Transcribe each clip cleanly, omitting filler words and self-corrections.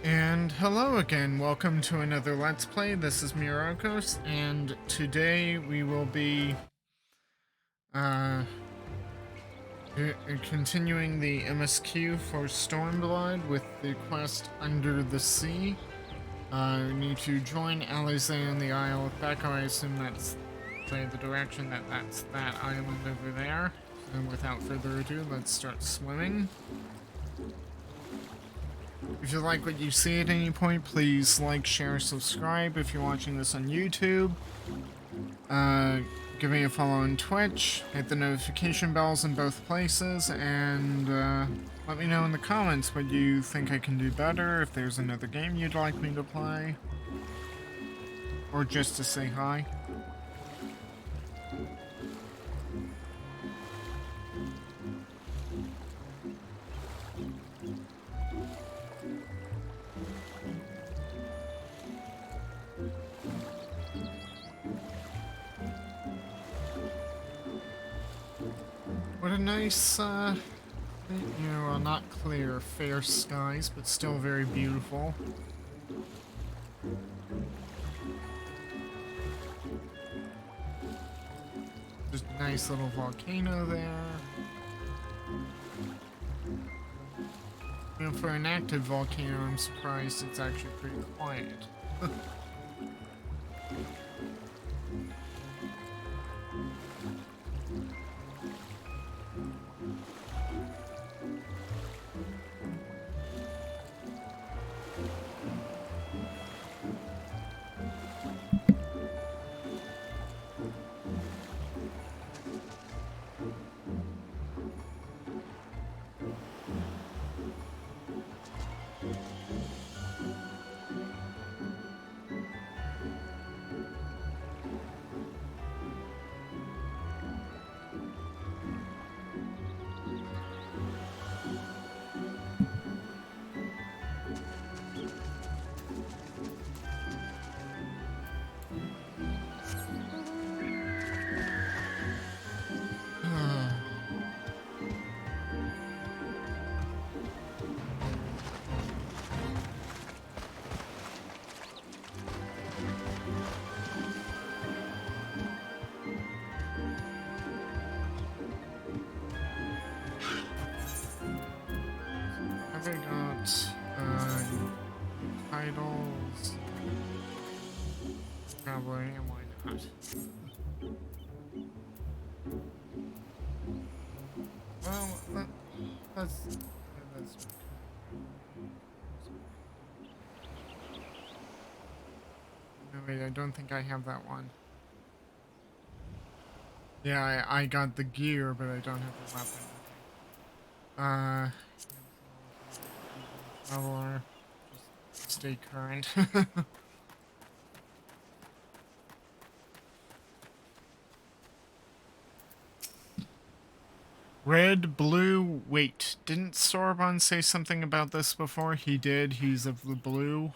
And hello again, welcome to another Let's Play. This is Myrokos, and today we will be uh, continuing the MSQ for Stormblood with the quest Under the Sea. We need to join Alizé on the Isle of Bacco. I assume that's the direction that's that island over there. And without further ado, let's start swimming. If you like what you see at any point, please like, share, subscribe. If you're watching this on YouTube, give me a follow on Twitch, hit the notification bells in both places, and let me know in the comments what you think I can do better, if there's another game you'd like me to play, or just to say hi. What a nice, not clear, fair skies, but still very beautiful. Just a nice little volcano there. You know, for an active volcano, I'm surprised it's actually pretty quiet. I got titles. Probably, and why not? Well, let's. No, wait, I don't think I have that one. Yeah, I got the gear, but I don't have the weapon. Or just stay current. Red, blue, wait. Didn't Sorbonne say something about this before? He did. He's of the blue.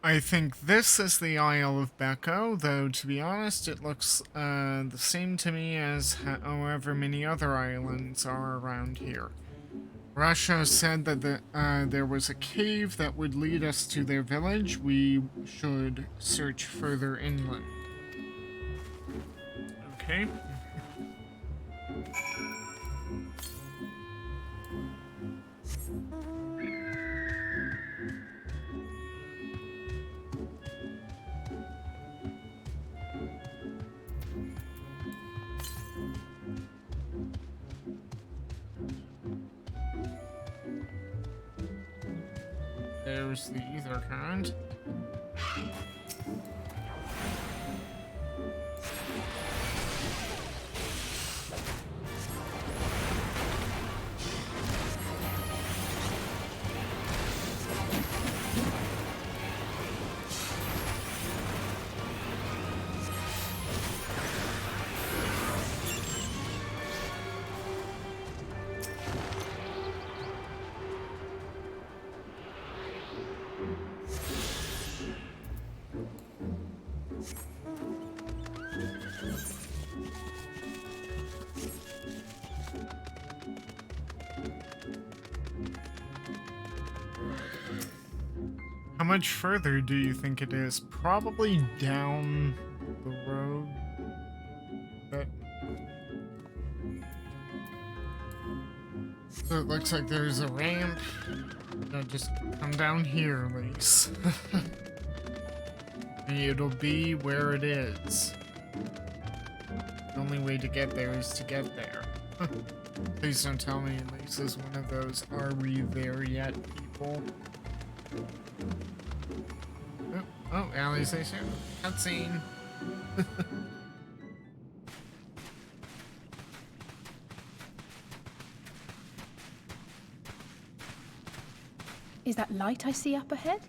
I think this is the Isle of Bacco, though to be honest, it looks the same to me as however many other islands are around here. Russia said that there was a cave that would lead us to their village. We should search further inland. Okay. There's the ether current. much further do you think it is? Probably down the road. But so it looks like there's a ramp. Just come down here, Lise. It'll be where it is. The only way to get there is to get there. Please don't tell me Lisa's one of those "are we there yet" people. Oh, Alization. Cutscene. Is that light I see up ahead?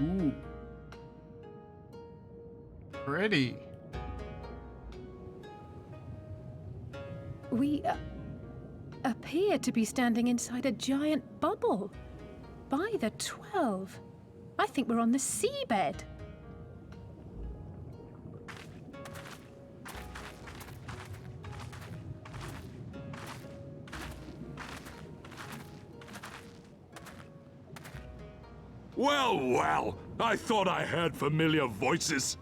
Ooh. Pretty. We appear to be standing inside a giant bubble. By the 12. I think we're on the seabed. Well, well, I thought I heard familiar voices.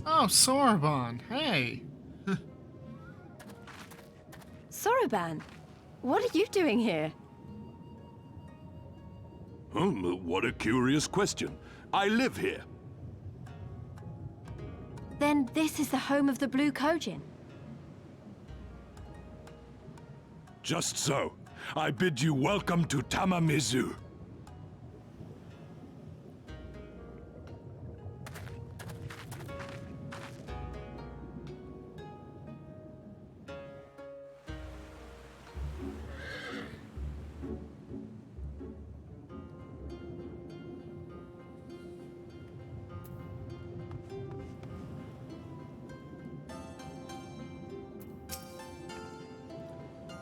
Oh, Sorbonne, hey. Soroban, what are you doing here? What a curious question. I live here. Then this is the home of the Blue Kojin. Just so. I bid you welcome to Tamamizu.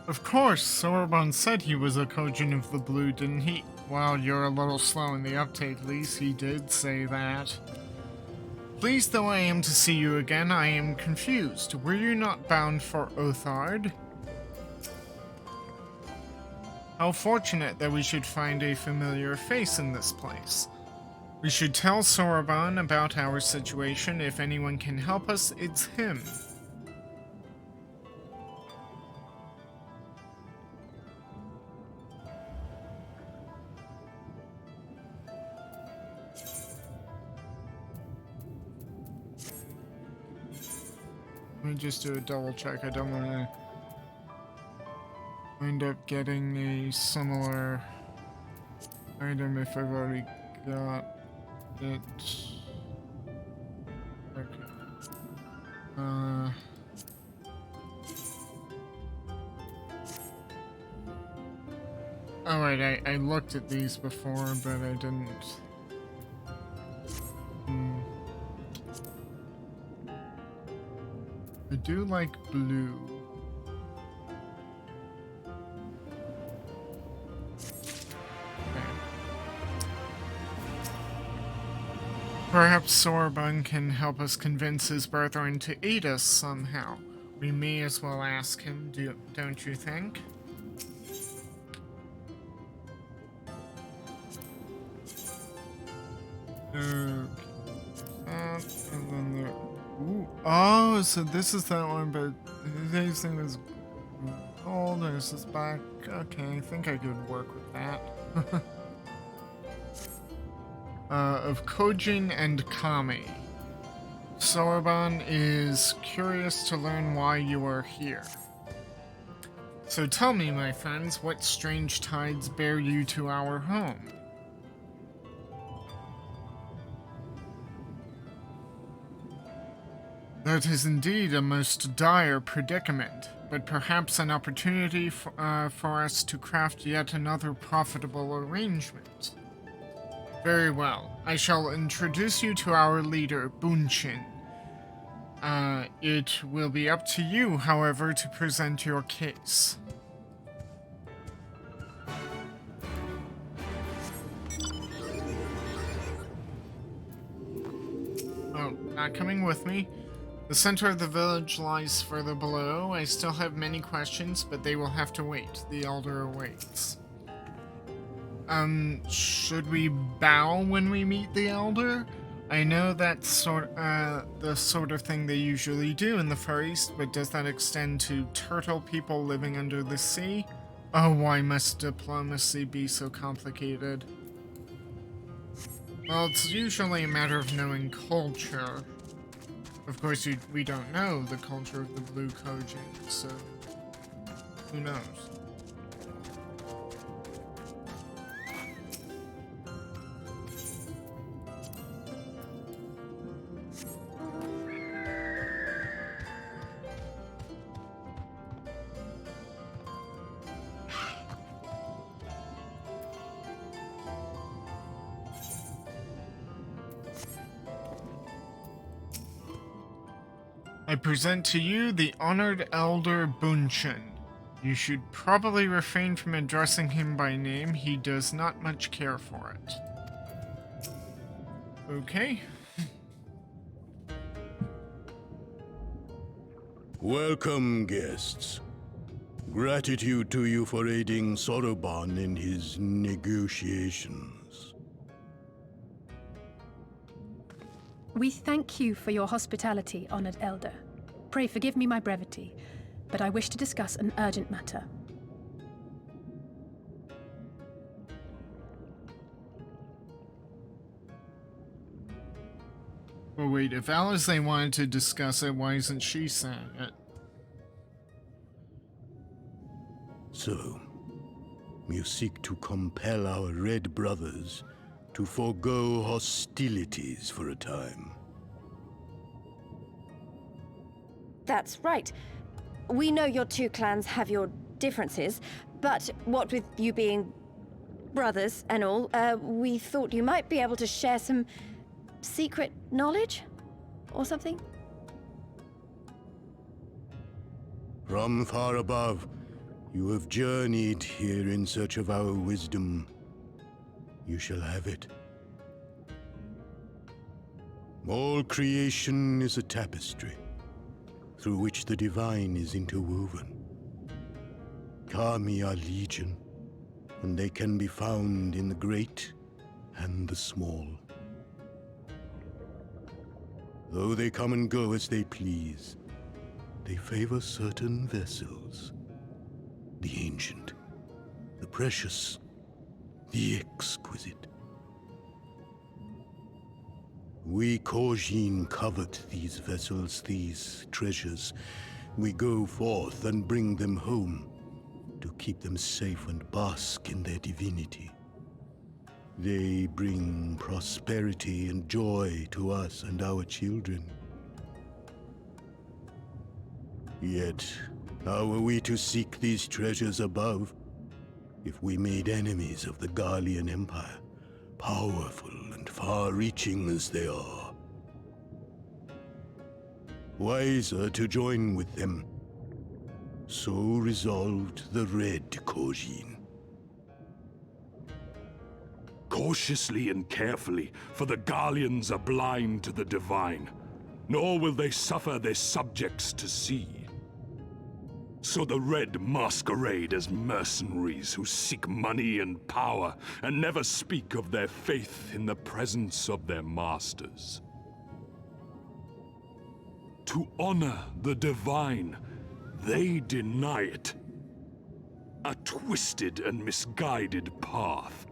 Of course, Sorbonne said he was a Kojin of the Blue, didn't he? Well, you're a little slow in the uptake, Lise. He did say that. Pleased though I am to see you again, I am confused. Were you not bound for Othard? How fortunate that we should find a familiar face in this place. We should tell Sorbonne about our situation. If anyone can help us, it's him. Let me just do a double check. I don't want to wind up getting a similar item if I've already got it. Okay. Alright, I looked at these before, but I didn't. I do like blue. Okay. Perhaps Sorbonne can help us convince his brethren to aid us somehow. We may as well ask him, don't you think? Okay. And then there. Ooh. Oh, so this is that one, but this thing was gold, and this is back. Okay, I think I could work with that. Of Kojin and Kami. Sorbonne is curious to learn why you are here. So tell me, my friends, what strange tides bear you to our home? That is indeed a most dire predicament, but perhaps an opportunity for us to craft yet another profitable arrangement. Very well. I shall introduce you to our leader, Bunshin. It will be up to you, however, to present your case. Oh, not coming with me. The center of the village lies further below. I still have many questions, but they will have to wait. The elder awaits. Should we bow when we meet the elder? I know that's the sort of thing they usually do in the Far East, but does that extend to turtle people living under the sea? Oh, why must diplomacy be so complicated? Well, it's usually a matter of knowing culture. Of course, we don't know the culture of the Blue Kojin, so who knows? I present to you the honored elder Bunshin. You should probably refrain from addressing him by name. He does not much care for it. Okay. Welcome, guests. Gratitude to you for aiding Soroban in his negotiations. We thank you for your hospitality, honored elder. Pray forgive me my brevity, but I wish to discuss an urgent matter. Well, wait, if Alice wanted to discuss it, why isn't she saying it? So, you seek to compel our Red Brothers to forego hostilities for a time. That's right. We know your two clans have your differences, but what with you being brothers and all, we thought you might be able to share some secret knowledge or something? From far above, you have journeyed here in search of our wisdom. You shall have it. All creation is a tapestry, through which the divine is interwoven. Kami are legion, and they can be found in the great and the small. Though they come and go as they please, they favor certain vessels. The ancient, the precious, the exquisite. We Kojin covet these vessels, these treasures. We go forth and bring them home to keep them safe and bask in their divinity. They bring prosperity and joy to us and our children. Yet, how are we to seek these treasures above if we made enemies of the Garlean Empire, powerful and far-reaching as they are? Wiser to join with them. So resolved the Red Kojin. Cautiously and carefully, for the Garleans are blind to the divine, nor will they suffer their subjects to see. So the Red masquerade as mercenaries who seek money and power and never speak of their faith in the presence of their masters. To honor the divine, they deny it. A twisted and misguided path.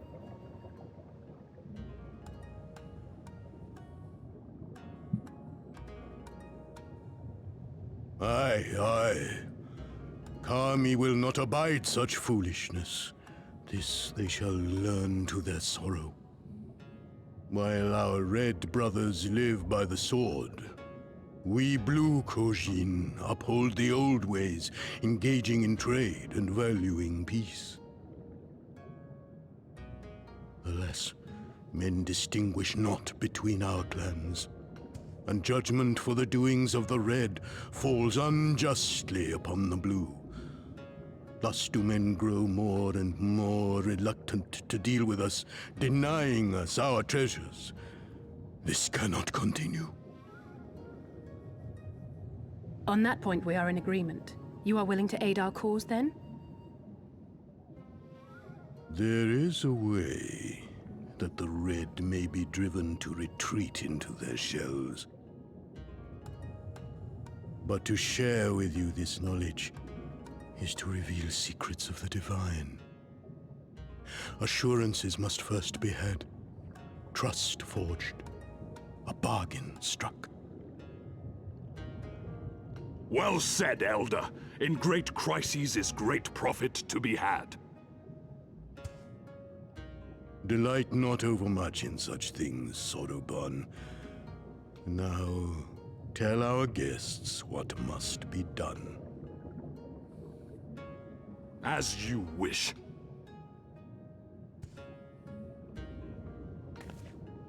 Aye, aye. Kami will not abide such foolishness. This they shall learn to their sorrow. While our Red Brothers live by the sword, we Blue Kojin uphold the old ways, engaging in trade and valuing peace. Alas, men distinguish not between our clans. and judgment for the doings of the Red falls unjustly upon the Blue. Thus do men grow more and more reluctant to deal with us, denying us our treasures. This cannot continue. On that point, we are in agreement. You are willing to aid our cause, then? There is a way that the Red may be driven to retreat into their shells. But to share with you this knowledge is to reveal secrets of the Divine. Assurances must first be had, trust forged, a bargain struck. Well said, Elder. In great crises is great profit to be had. Delight not overmuch in such things, Soroban. Now, tell our guests what must be done. As you wish.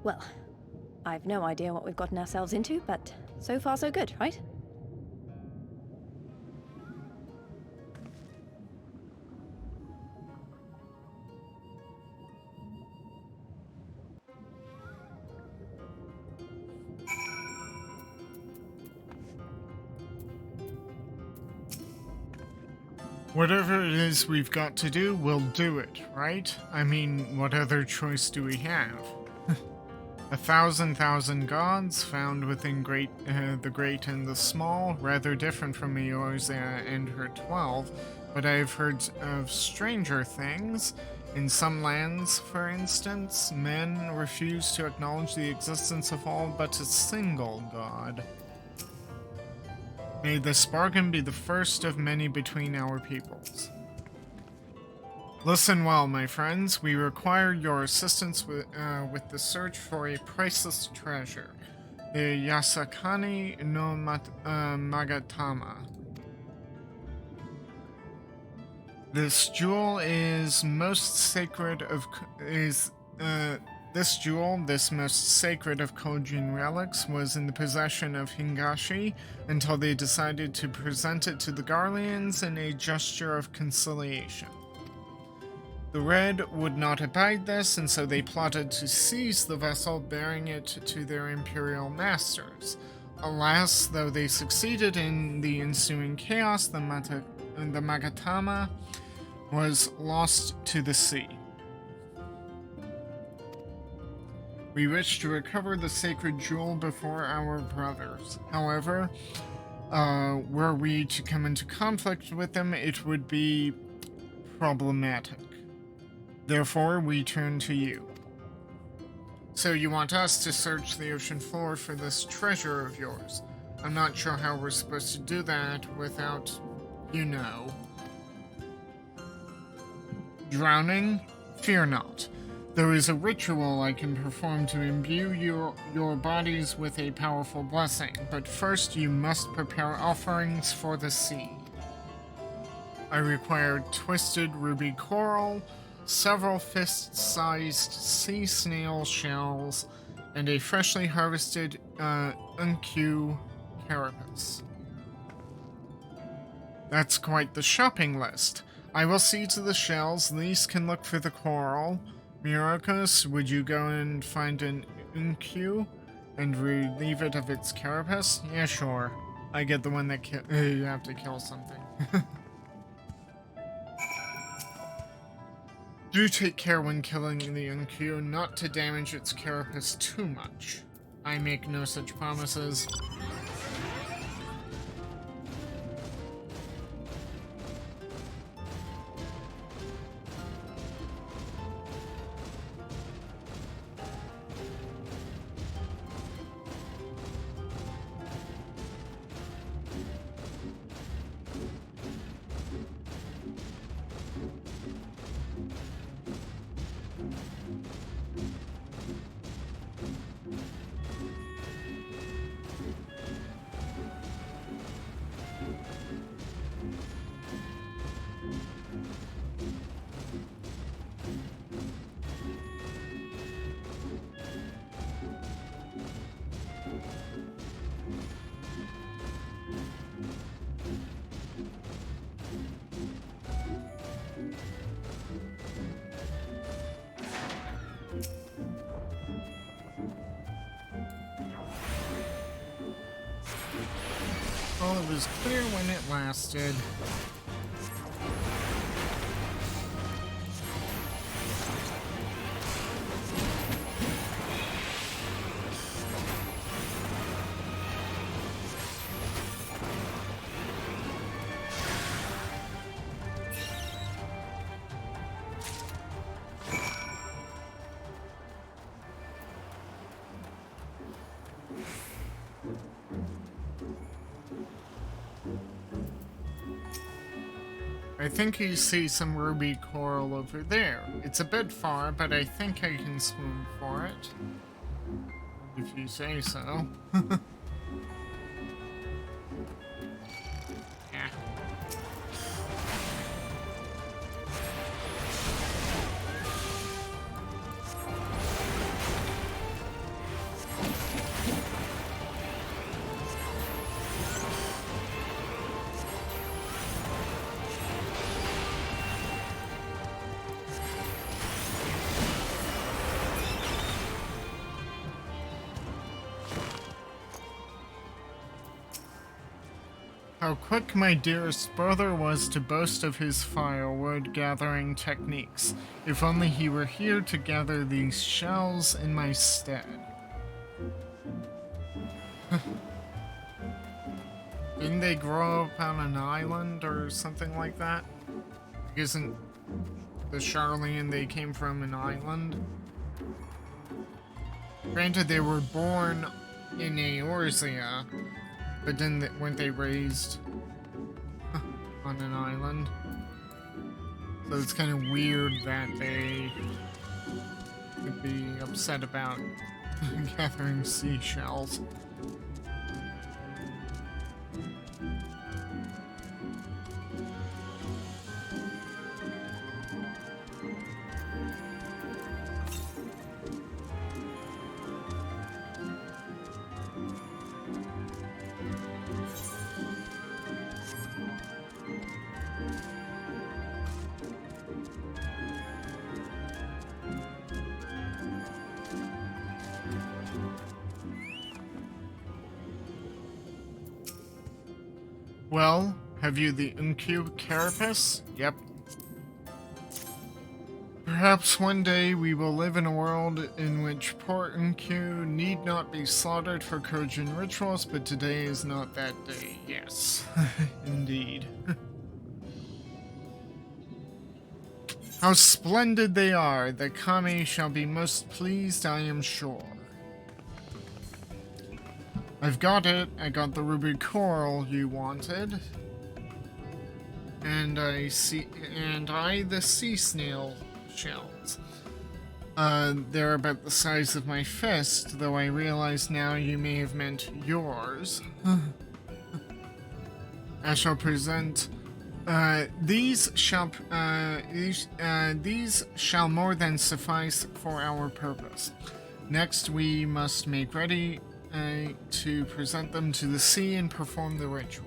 Well, I've no idea what we've gotten ourselves into, but so far so good, right? Whatever it is we've got to do, we'll do it, right? I mean, what other choice do we have? 1,000 gods found within the great and the small, rather different from Eorzea and her 12, but I've heard of stranger things. In some lands, for instance, men refuse to acknowledge the existence of all but a single god. May this bargain be the first of many between our peoples. Listen well, my friends. We require your assistance with the search for a priceless treasure, the Yasakani no Magatama. This jewel is most sacred of This jewel, this most sacred of Kojin relics, was in the possession of Hingashi until they decided to present it to the Garleans in a gesture of conciliation. The Red would not abide this, and so they plotted to seize the vessel, bearing it to their imperial masters. Alas, though they succeeded in the ensuing chaos, the Magatama was lost to the sea. We wish to recover the sacred jewel before our brothers. However, were we to come into conflict with them, it would be problematic. Therefore, we turn to you. So you want us to search the ocean floor for this treasure of yours. I'm not sure how we're supposed to do that without, you know. Drowning? Fear not. There is a ritual I can perform to imbue your bodies with a powerful blessing, but first you must prepare offerings for the sea. I require twisted ruby coral, several fist-sized sea snail shells, and a freshly harvested MSQ carapace. That's quite the shopping list. I will see to the shells. These can look for the coral. Myrokos, would you go and find an MSQ and relieve it of its carapace? Yeah, sure. I get the one that you have to kill something. Do take care when killing the MSQ not to damage its carapace too much. I make no such promises. it was clear when it lasted. I think you see some ruby coral over there. It's a bit far, but I think I can swim for it. If you say so. Yeah. How quick my dearest brother was to boast of his firewood gathering techniques. If only he were here to gather these shells in my stead. Didn't they grow up on an island or something like that? Isn't the Charlian they came from an island? Granted, they were born in Eorzea, but then weren't they raised on an island? So it's kind of weird that they could be upset about gathering seashells. Well, have you the Uncu carapace? Yep. Perhaps one day we will live in a world in which poor Uncu need not be slaughtered for Kojin rituals, but today is not that day. Yes, indeed. How splendid they are! The Kami shall be most pleased, I am sure. I've got it. I got the ruby coral you wanted. And the sea snail shells. They're about the size of my fist, though I realize now you may have meant yours. I shall present these shall more than suffice for our purpose. Next we must make ready to present them to the sea and perform the ritual.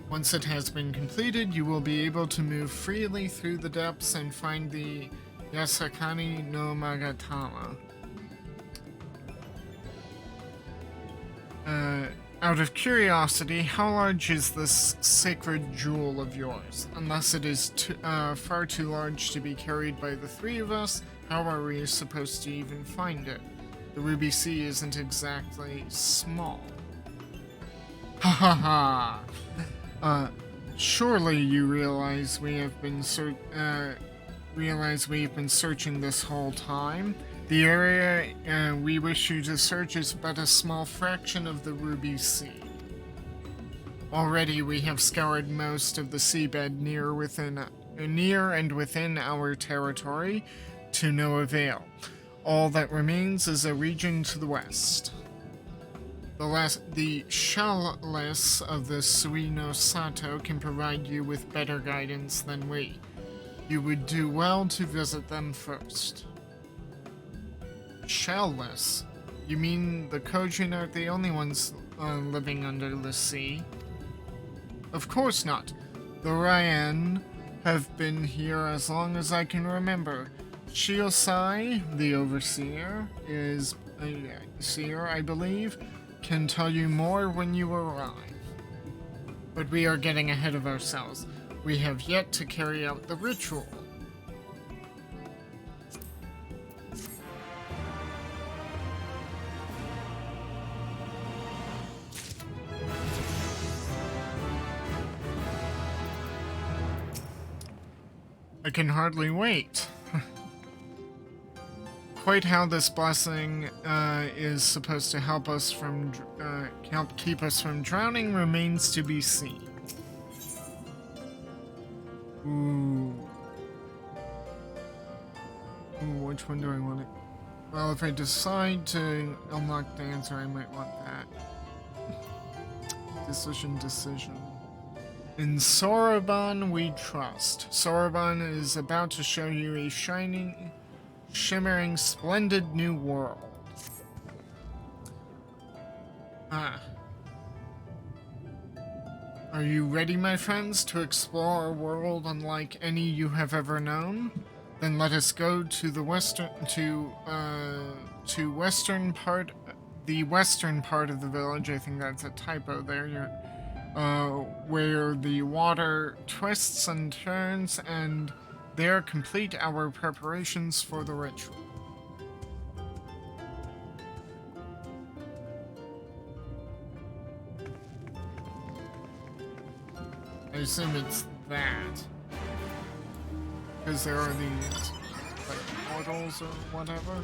Once it has been completed, you will be able to move freely through the depths and find the Yasakani no Magatama. Out of curiosity, how large is this sacred jewel of yours? Unless it is far too large to be carried by the three of us, how are we supposed to even find it? The Ruby Sea isn't exactly small. Ha ha ha! Surely you realize we've been searching this whole time? The area we wish you to search is but a small fraction of the Ruby Sea. Already we have scoured most of the seabed near and within our territory, to no avail. All that remains is a region to the west. The shellless of the Suino Sato can provide you with better guidance than we. You would do well to visit them first. Shellless? You mean the Kojin aren't the only ones living under the sea? Of course not. The Ryan have been here as long as I can remember. Shiosai, the overseer, is a seer, I believe, can tell you more when you arrive. But we are getting ahead of ourselves. We have yet to carry out the ritual. I can hardly wait. Quite how this blessing is supposed to help us from help keep us from drowning remains to be seen. Ooh. Ooh, which one do I want it? Well, if I decide to unlock the answer, I might want that. Decision. In Soroban we trust. Soroban is about to show you a shining, shimmering, splendid new world. Are you ready, my friends, to explore a world unlike any you have ever known? Then let us go to the western western part of the village. I think that's a typo there. Where the water twists and turns, and there complete our preparations for the ritual. I assume it's that. Because there are these, like, portals or whatever.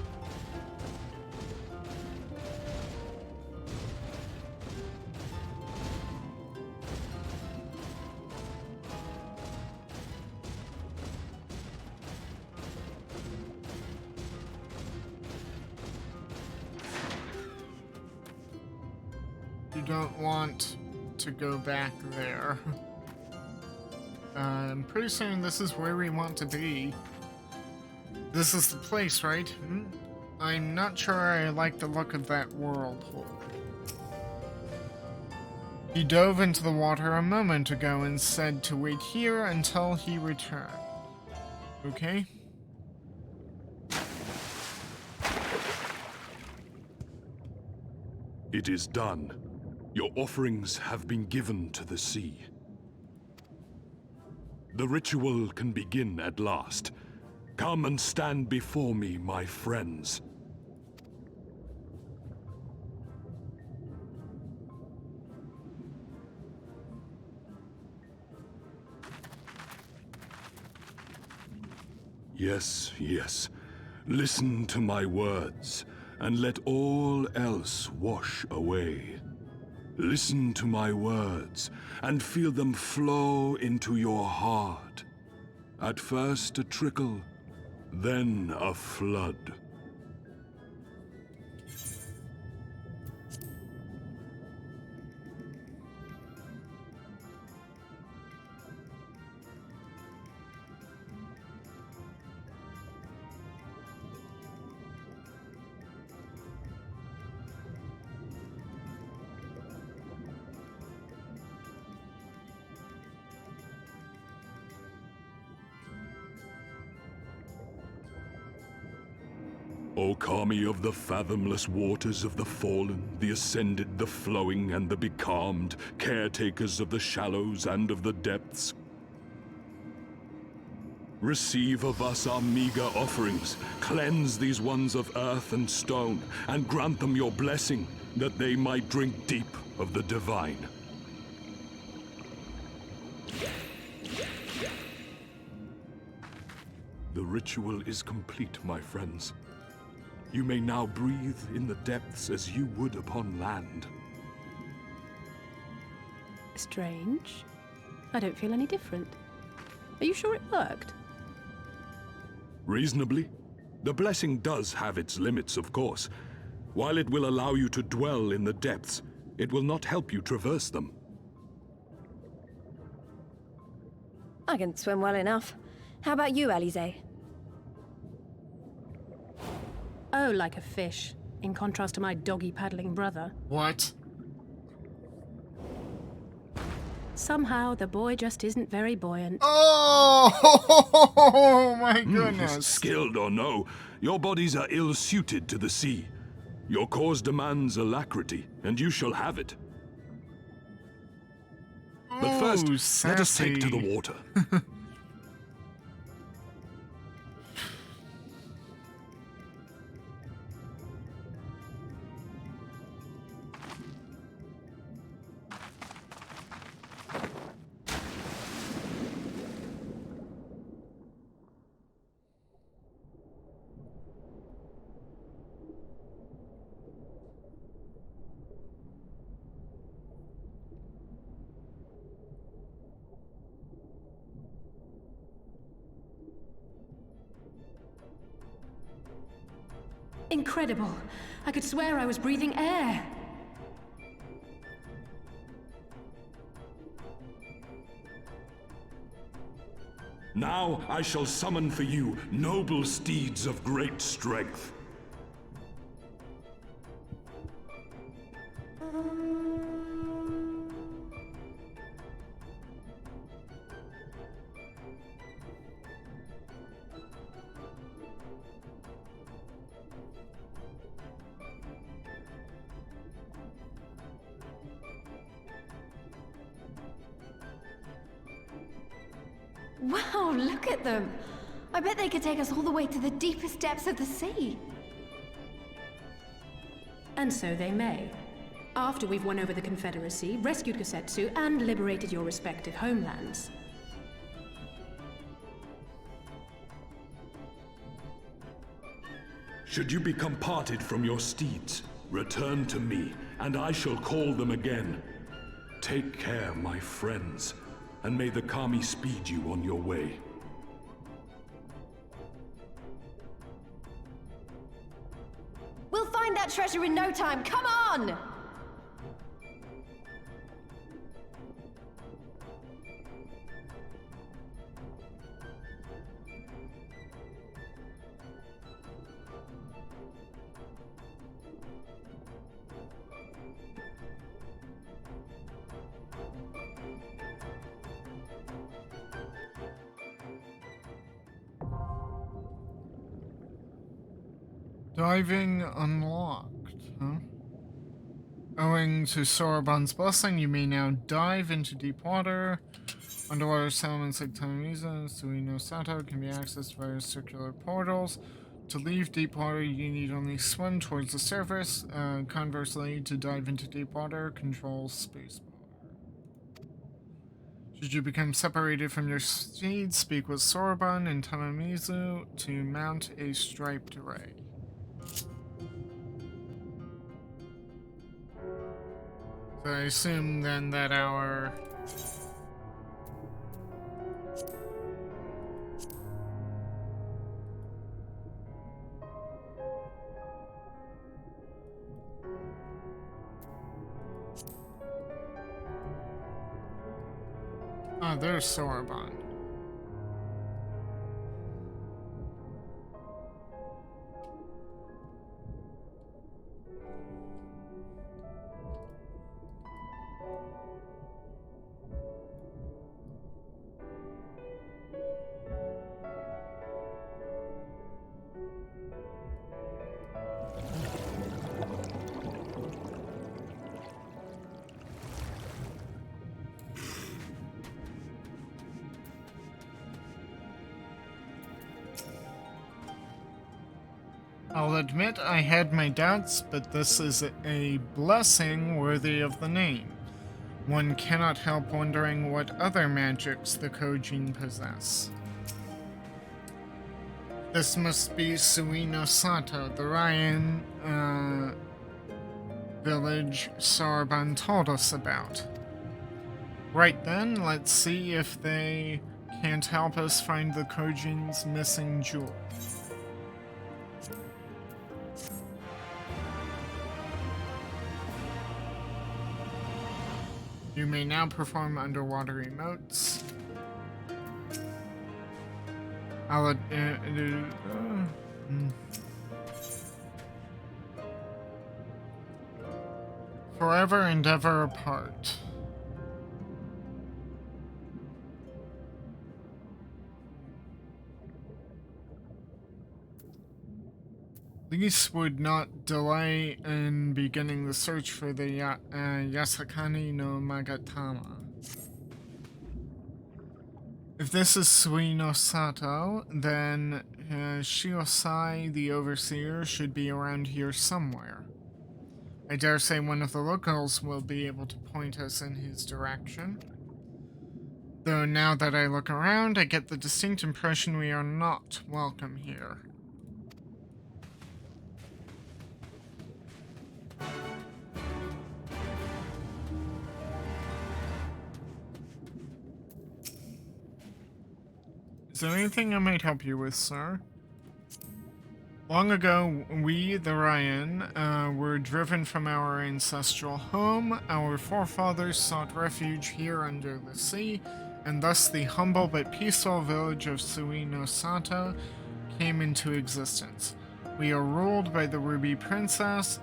You don't want to go back there. I'm pretty certain this is where we want to be. This is the place, right? I'm not sure I like the look of that whirlpool. He dove into the water a moment ago and said to wait here until he returned. Okay? It is done. Your offerings have been given to the sea. The ritual can begin at last. Come and stand before me, my friends. Yes, yes. Listen to my words, and let all else wash away. Listen to my words, and feel them flow into your heart. At first a trickle, then a flood. O Kami of the fathomless waters of the fallen, the ascended, the flowing, and the becalmed, caretakers of the shallows and of the depths, receive of us our meager offerings, cleanse these ones of earth and stone, and grant them your blessing, that they might drink deep of the divine. The ritual is complete, my friends. You may now breathe in the depths as you would upon land. Strange. I don't feel any different. Are you sure it worked? Reasonably. The blessing does have its limits, of course. While it will allow you to dwell in the depths, it will not help you traverse them. I can swim well enough. How about you, Alize? Oh, like a fish, in contrast to my doggy-paddling brother. What? Somehow, the boy just isn't very buoyant. Oh, my goodness. Skilled or no, your bodies are ill-suited to the sea. Your cause demands alacrity, and you shall have it. But first, Ooh, let us take to the sassy. water. Incredible. I could swear I was breathing air. Now I shall summon for you noble steeds of great strength. Wow, look at them! I bet they could take us all the way to the deepest depths of the sea. And so they may. After we've won over the Confederacy, rescued Kosetsu, and liberated your respective homelands. Should you become parted from your steeds, return to me, and I shall call them again. Take care, my friends, and may the Kami speed you on your way. We'll find that treasure in no time, come on! Diving unlocked, huh? Owing to Soroban's blessing, you may now dive into deep water. Underwater settlements like Tamamiza and Suino Sato can be accessed via circular portals. To leave deep water, you need only swim towards the surface. Conversely, to dive into deep water, control spacebar. Should you become separated from your steed, speak with Soroban and Tamamizu to mount a striped ray. So I assume then that our there's Soroban. I'll admit I had my doubts, but this is a blessing worthy of the name. One cannot help wondering what other magics the Kojin possess. This must be Suino Sato, the Ryan village Soroban told us about. Right then, let's see if they can't help us find the Kojin's missing jewel. You may now perform underwater emotes. Forever and ever apart. These would not delay in beginning the search for the Yasakani no Magatama. If this is Suino Sato, then Shiosai, the overseer, should be around here somewhere. I dare say one of the locals will be able to point us in his direction. Though now that I look around, I get the distinct impression we are not welcome here. Is there anything I might help you with, sir? Long ago, we, the Ryan, were driven from our ancestral home. Our forefathers sought refuge here under the sea, and thus the humble but peaceful village of Suino Sato came into existence. We are ruled by the Ruby Princess.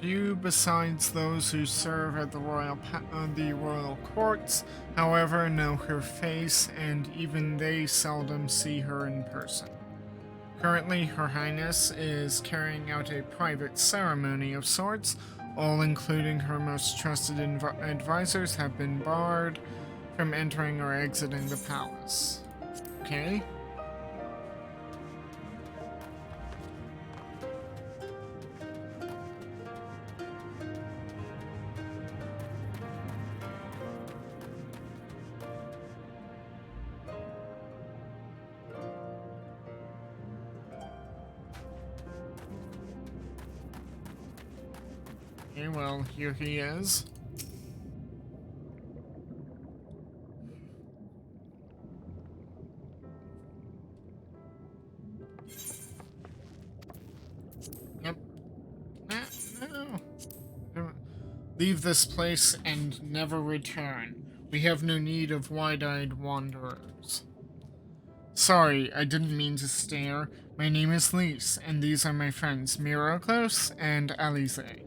Few besides those who serve at the royal courts, however, know her face, and even they seldom see her in person. Currently, Her Highness is carrying out a private ceremony of sorts. All, including her most trusted advisors, have been barred from entering or exiting the palace. Okay. Okay, well, here he is. Yep. No. Leave this place and never return. We have no need of wide-eyed wanderers. Sorry, I didn't mean to stare. My name is Lise, and these are my friends Myrokos and Alize.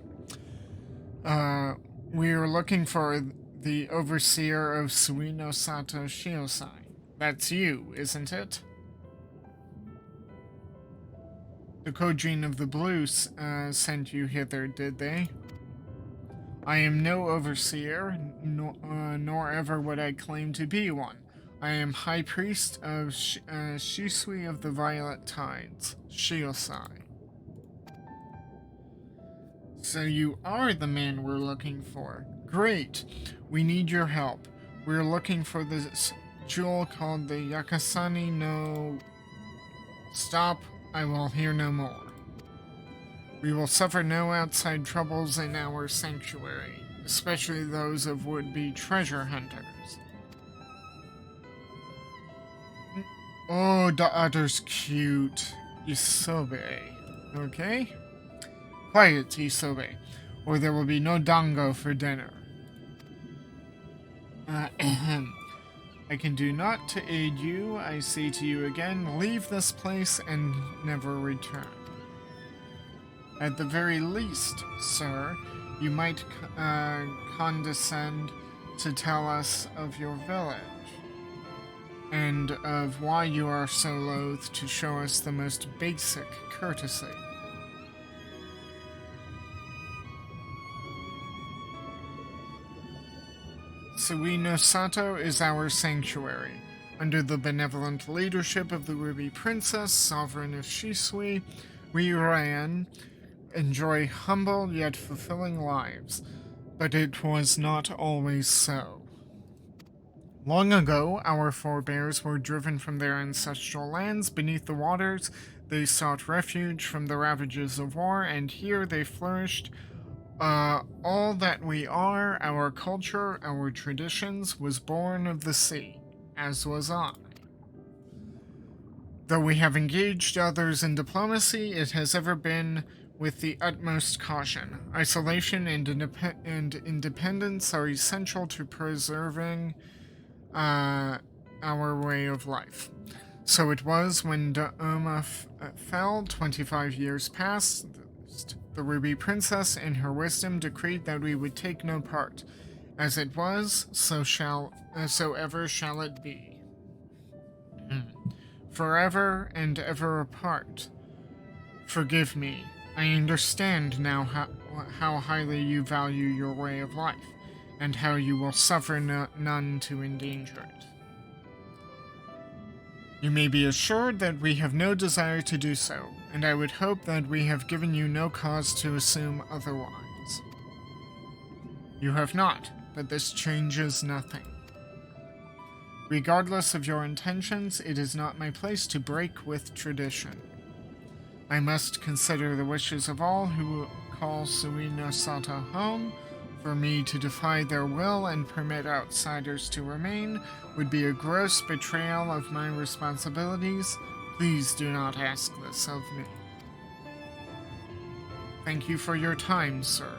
We are looking for the overseer of Suino Sato Shiosai. That's you, isn't it? The Kojin of the Blues sent you hither, did they? I am no overseer, nor ever would I claim to be one. I am High Priest of Shisui of the Violet Tides, Shiosai. So you are the man we're looking for. Great. We need your help. We're looking for this jewel called the Yakasani no... Stop. I will hear no more. We will suffer no outside troubles in our sanctuary, especially those of would-be treasure hunters. Oh, the otter's cute. Isobe. Okay? Quiet, Isobe, or there will be no dango for dinner. I can do naught to aid you. I say to you again, leave this place and never return. At the very least, sir, you might condescend to tell us of your village, and of why you are so loath to show us the most basic courtesy. Suino Sato is our sanctuary. Under the benevolent leadership of the Ruby Princess, sovereign of Shisui, we Ryan enjoy humble yet fulfilling lives, but it was not always so. Long ago, our forebears were driven from their ancestral lands beneath the waters. They sought refuge from the ravages of war, and here they flourished. All that we are, our culture, our traditions, was born of the sea, as was I. Though we have engaged others in diplomacy, it has ever been with the utmost caution. Isolation and independence are essential to preserving our way of life. So it was when Da'oma fell, 25 years past. The Ruby Princess, in her wisdom, decreed that we would take no part. As it was, so ever shall it be. Forever and ever apart. Forgive me. I understand now how highly you value your way of life, and how you will suffer none to endanger it. You may be assured that we have no desire to do so, and I would hope that we have given you no cause to assume otherwise. You have not, but this changes nothing. Regardless of your intentions, it is not my place to break with tradition. I must consider the wishes of all who call Suina Sata home. For me to defy their will and permit outsiders to remain would be a gross betrayal of my responsibilities. Please do not ask this of me. Thank you for your time, sir.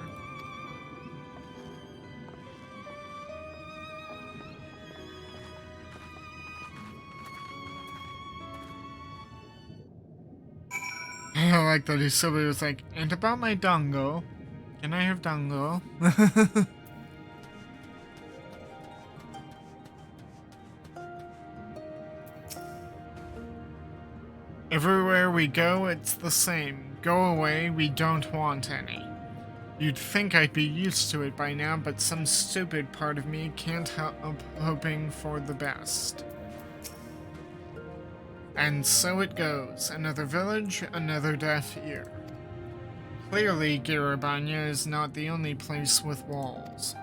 I like that Isobe was like, and about my dango. Can I have dango? Everywhere we go, it's the same. Go away, we don't want any. You'd think I'd be used to it by now, but some stupid part of me can't help hoping for the best. And so it goes. Another village, another deaf ear. Clearly, Garabanya is not the only place with walls.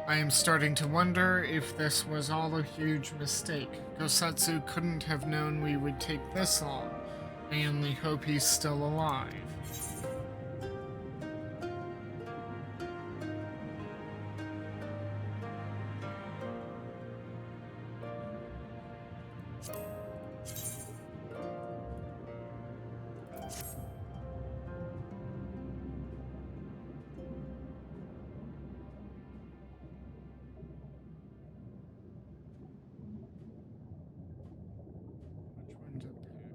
I am starting to wonder if this was all a huge mistake. Gosatsu couldn't have known we would take this long. I only hope he's still alive. Which one to pick?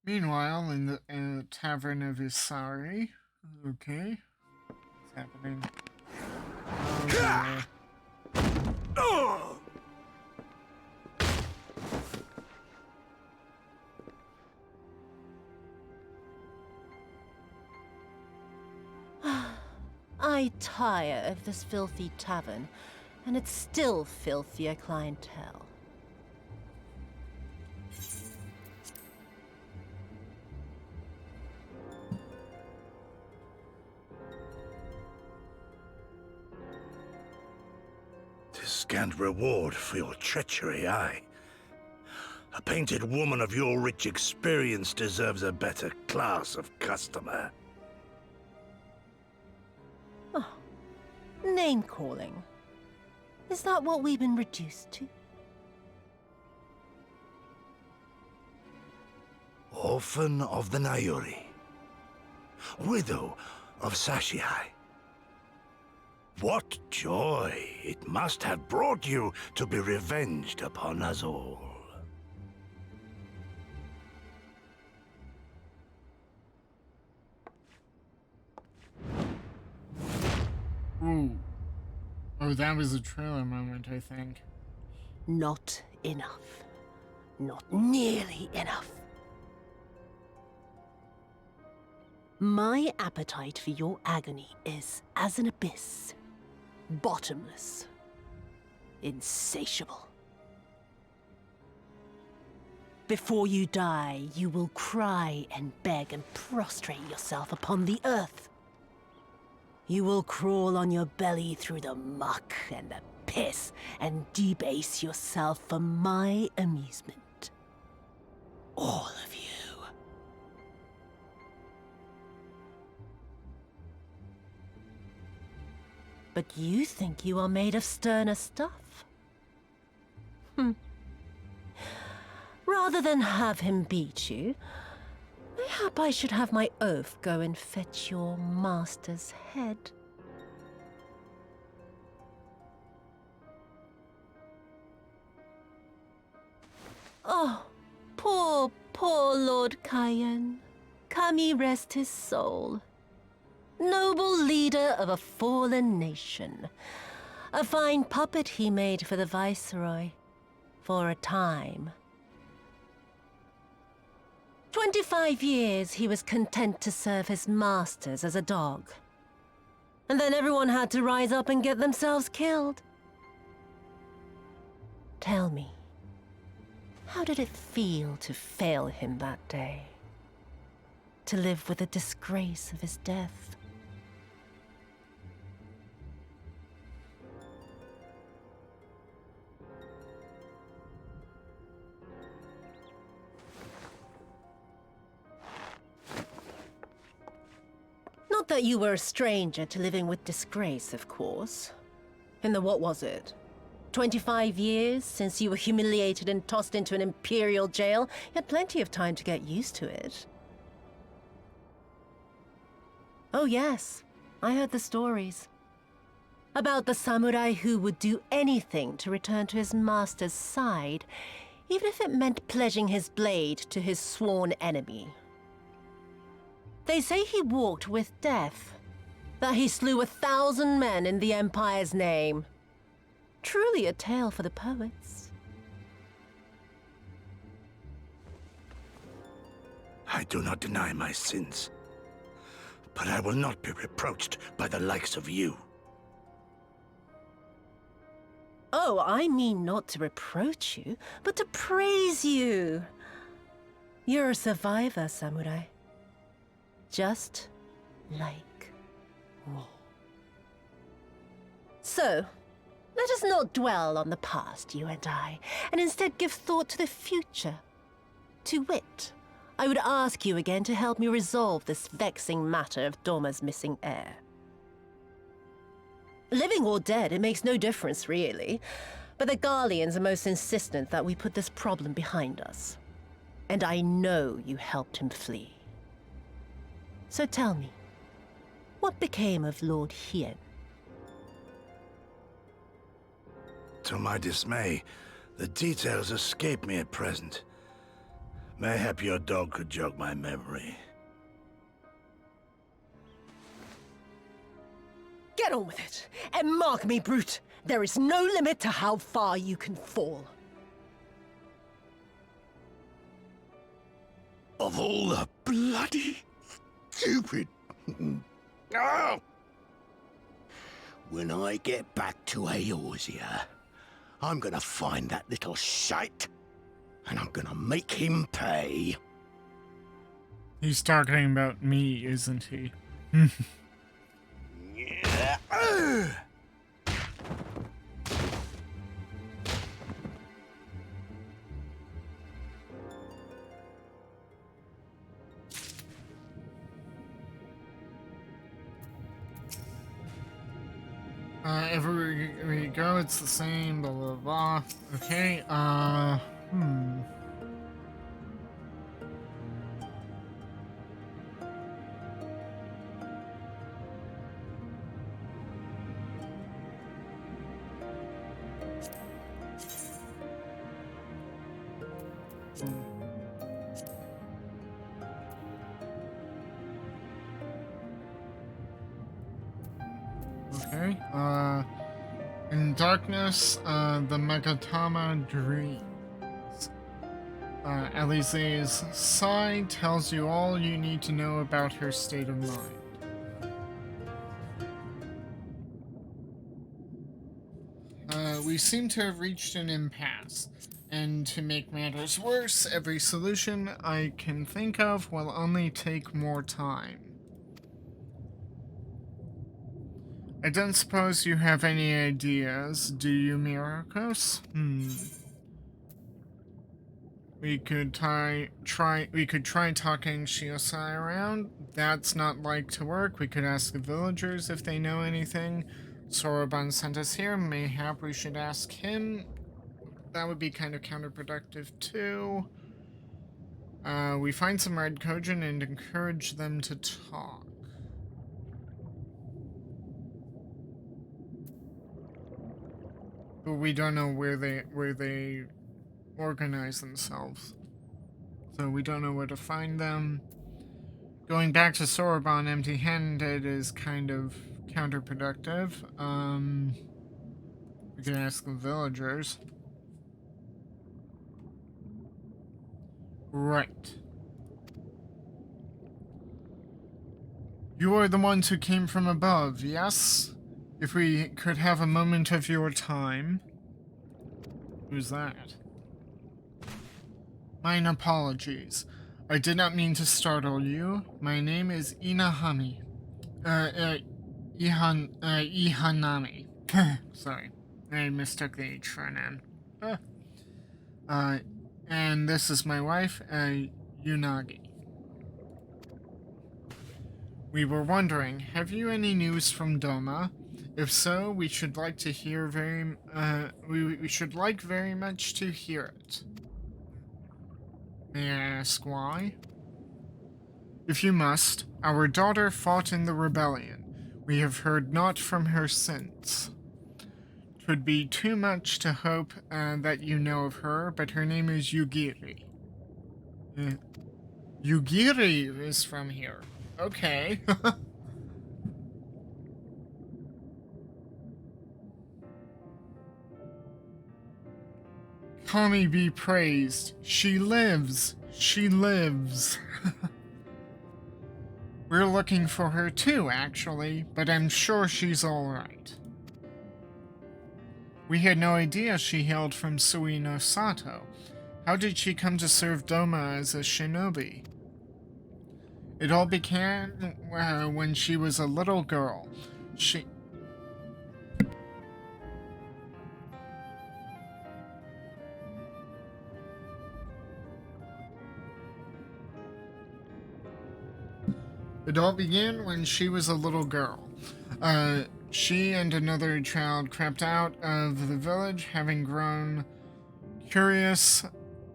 Meanwhile, in the tavern of Isari, okay, what's happening? Oh, I tire of this filthy tavern, and its still filthier clientele. "'Tis scant reward for your treachery, aye. A painted woman of your rich experience deserves a better class of customer. Name-calling. Is that what we've been reduced to? Orphan of the Nayori. Widow of Sashihai. What joy it must have brought you to be revenged upon us all. ooh. Oh, that was a trailer moment, I think. Not enough. Not nearly enough. My appetite for your agony is as an abyss. Bottomless. Insatiable. Before you die, you will cry and beg and prostrate yourself upon the earth. You will crawl on your belly through the muck and the piss and debase yourself for my amusement. All of you. But you think you are made of sterner stuff? Rather than have him beat you, mayhap I should have my oaf go and fetch your master's head. Oh, poor, poor Lord Cayenne. Kami rest his soul. Noble leader of a fallen nation. A fine puppet he made for the Viceroy. For a time. 25 years he was content to serve his masters as a dog. And then everyone had to rise up and get themselves killed. Tell me, how did it feel to fail him that day? To live with the disgrace of his death? Not that you were a stranger to living with disgrace, of course. In the what was it? 25 years since you were humiliated and tossed into an imperial jail? You had plenty of time to get used to it. Oh yes, I heard the stories. About the samurai who would do anything to return to his master's side, even if it meant pledging his blade to his sworn enemy. They say he walked with death, that he slew 1,000 men in the Empire's name. Truly a tale for the poets. I do not deny my sins, but I will not be reproached by the likes of you. Oh, I mean not to reproach you, but to praise you. You're a survivor, samurai. Just like me. So, let us not dwell on the past, you and I, and instead give thought to the future. To wit, I would ask you again to help me resolve this vexing matter of Doma's missing heir. Living or dead, it makes no difference, really. But the Garleans are most insistent that we put this problem behind us. And I know you helped him flee. So tell me, what became of Lord Hien? To my dismay, the details escape me at present. Mayhap your dog could jog my memory. Get on with it, and mark me, brute. There is no limit to how far you can fall. Of all the bloody stupid... Oh! When I get back to Eorzea, I'm gonna find that little shite, and I'm gonna make him pay. He's talking about me, isn't he? Everywhere we go, it's the same, blah, blah, blah. Okay, Okay, in darkness, the Megatama dreams. Alize's sigh tells you all you need to know about her state of mind. We seem to have reached an impasse, and to make matters worse, every solution I can think of will only take more time. I don't suppose you have any ideas, do you, Myrokos? We could try talking Shiosai around. That's not like to work. We could ask the villagers if they know anything. Soroban sent us here. Mayhap we should ask him. That would be kind of counterproductive too. We find some red Kojin and encourage them to talk. But we don't know where they organize themselves. So we don't know where to find them. Going back to Sorbonne empty-handed is kind of counterproductive. We can ask the villagers. Right. You are the ones who came from above, yes? If we could have a moment of your time. Who's that? Mine apologies. I did not mean to startle you. My name is Ihanami. Sorry. I mistook the H for an N. And this is my wife, Unagi. We were wondering, have you any news from Doma? If so, we should like to hear we should like very much to hear it. May I ask why? If you must, our daughter fought in the rebellion. We have heard naught from her since. 'Twould be too much to hope that you know of her, but her name is Yugiri. Yugiri is from here. Okay. Kami be praised. She lives. She lives. We're looking for her too, actually, but I'm sure she's alright. We had no idea she hailed from Suino Sato. How did she come to serve Doma as a shinobi? It all began when she was a little girl. It all began when she was a little girl. She and another child crept out of the village, having grown curious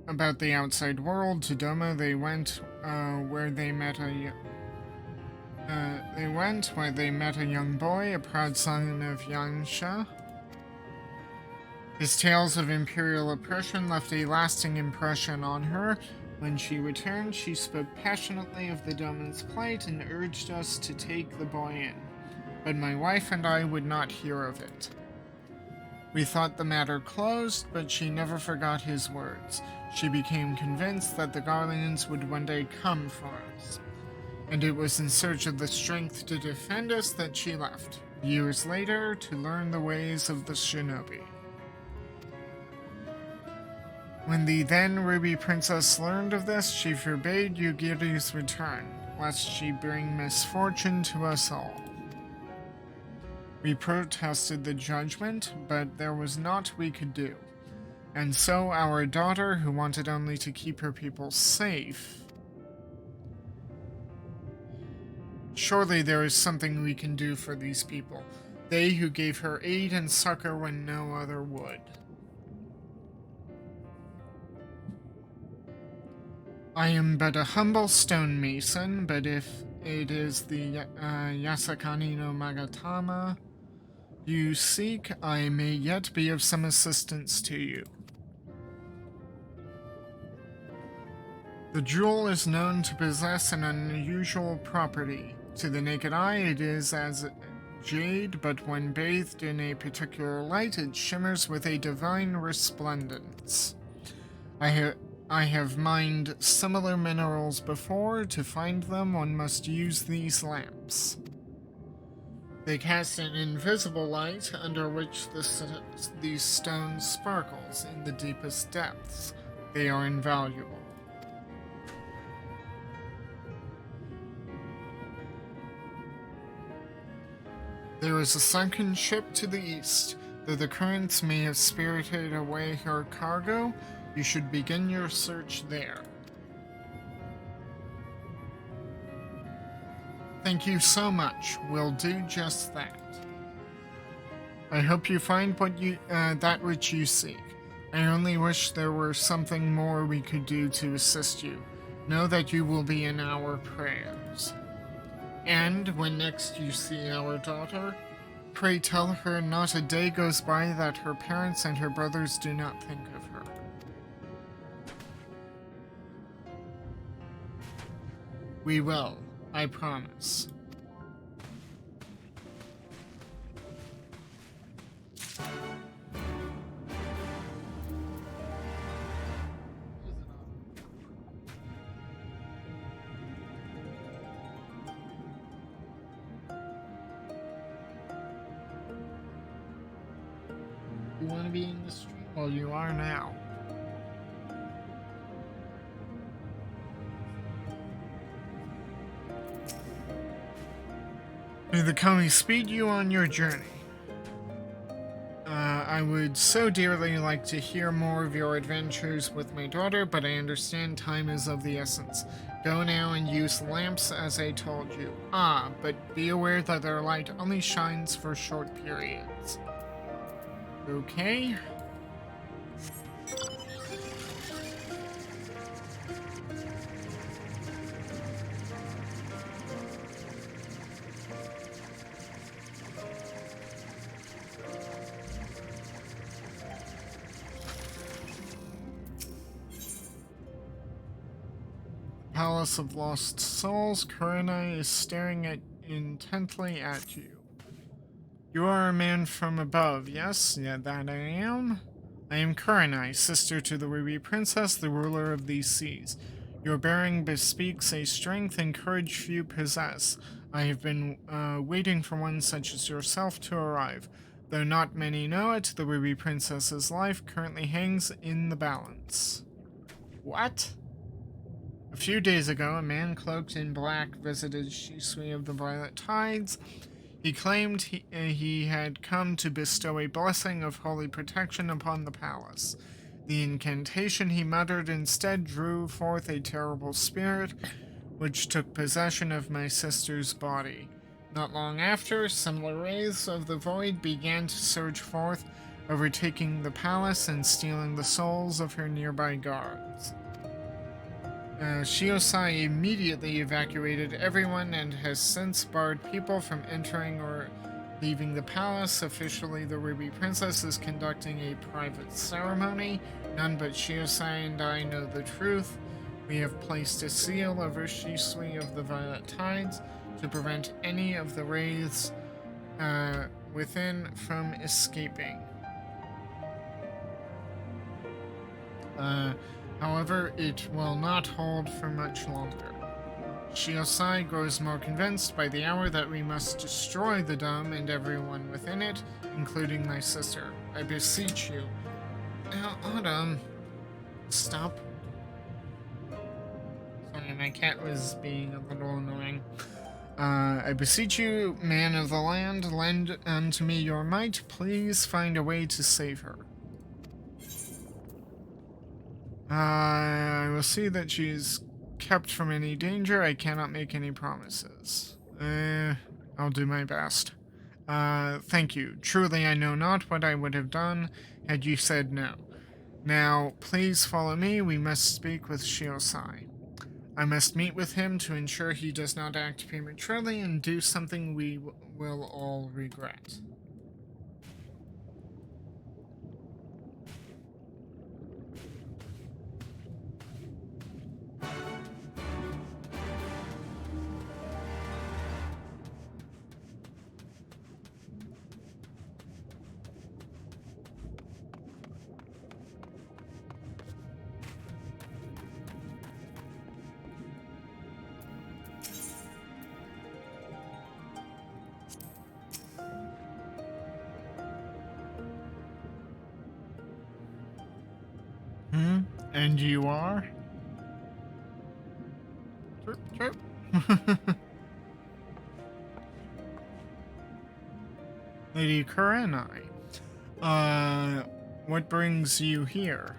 about the outside world. To Doma, they went where they met a young boy, a proud son of Yansha. His tales of imperial oppression left a lasting impression on her. When she returned, she spoke passionately of the Doma's plight and urged us to take the boy in. But my wife and I would not hear of it. We thought the matter closed, but she never forgot his words. She became convinced that the Garleans would one day come for us. And it was in search of the strength to defend us that she left, years later, to learn the ways of the shinobi. When the then Ruby Princess learned of this, she forbade Yugiri's return, lest she bring misfortune to us all. We protested the judgment, but there was naught we could do. And so our daughter, who wanted only to keep her people safe... Surely there is something we can do for these people, they who gave her aid and succor when no other would. I am but a humble stonemason, but if it is the Yasakani no Magatama you seek, I may yet be of some assistance to you. The jewel is known to possess an unusual property. To the naked eye, it is as jade, but when bathed in a particular light, it shimmers with a divine resplendence. I have mined similar minerals before. To find them, one must use these lamps. They cast an invisible light under which these stones sparkles in the deepest depths. They are invaluable. There is a sunken ship to the east. Though the currents may have spirited away her cargo, you should begin your search there. Thank you so much. We'll do just that. I hope you find that which you seek. I only wish there were something more we could do to assist you. Know that you will be in our prayers. And when next you see our daughter, pray tell her not a day goes by that her parents and her brothers do not think of her. We will. I promise. You want to be in the stream? Well, you are now. May the Kami speed you on your journey. I would so dearly like to hear more of your adventures with my daughter, but I understand time is of the essence. Go now and use the lamps as I told you. Ah, but be aware that their light only shines for short periods. Okay. Palace of Lost Souls. Kurenai is staring intently at you. You are a man from above, yes? Yeah, that I am. I am Kurenai, sister to the Ruby Princess, the ruler of these seas. Your bearing bespeaks a strength and courage few possess. I have been waiting for one such as yourself to arrive. Though not many know it, the Ruby Princess's life currently hangs in the balance. What? A few days ago, a man cloaked in black visited Shisui of the Violet Tides. He claimed he had come to bestow a blessing of holy protection upon the palace. The incantation he muttered instead drew forth a terrible spirit, which took possession of my sister's body. Not long after, similar rays of the void began to surge forth, overtaking the palace and stealing the souls of her nearby guards. Shiosai immediately evacuated everyone and has since barred people from entering or leaving the palace. Officially, the Ruby Princess is conducting a private ceremony. None but Shiosai and I know the truth. We have placed a seal over Shisui of the Violet Tides to prevent any of the wraiths within from escaping. However, it will not hold for much longer. Shiosai grows more convinced by the hour that we must destroy the dome and everyone within it, including my sister. I beseech you. Now, Autumn, stop. Sorry, my cat was being a little annoying. I beseech you, man of the land, lend unto me your might. Please find a way to save her. I will see that she's kept from any danger. I cannot make any promises. I'll do my best. Thank you. Truly, I know not what I would have done had you said no. Now, please follow me. We must speak with Shiosai. I must meet with him to ensure he does not act prematurely and do something we will all regret. And you are? Chirp, chirp. Lady Kurenai, what brings you here?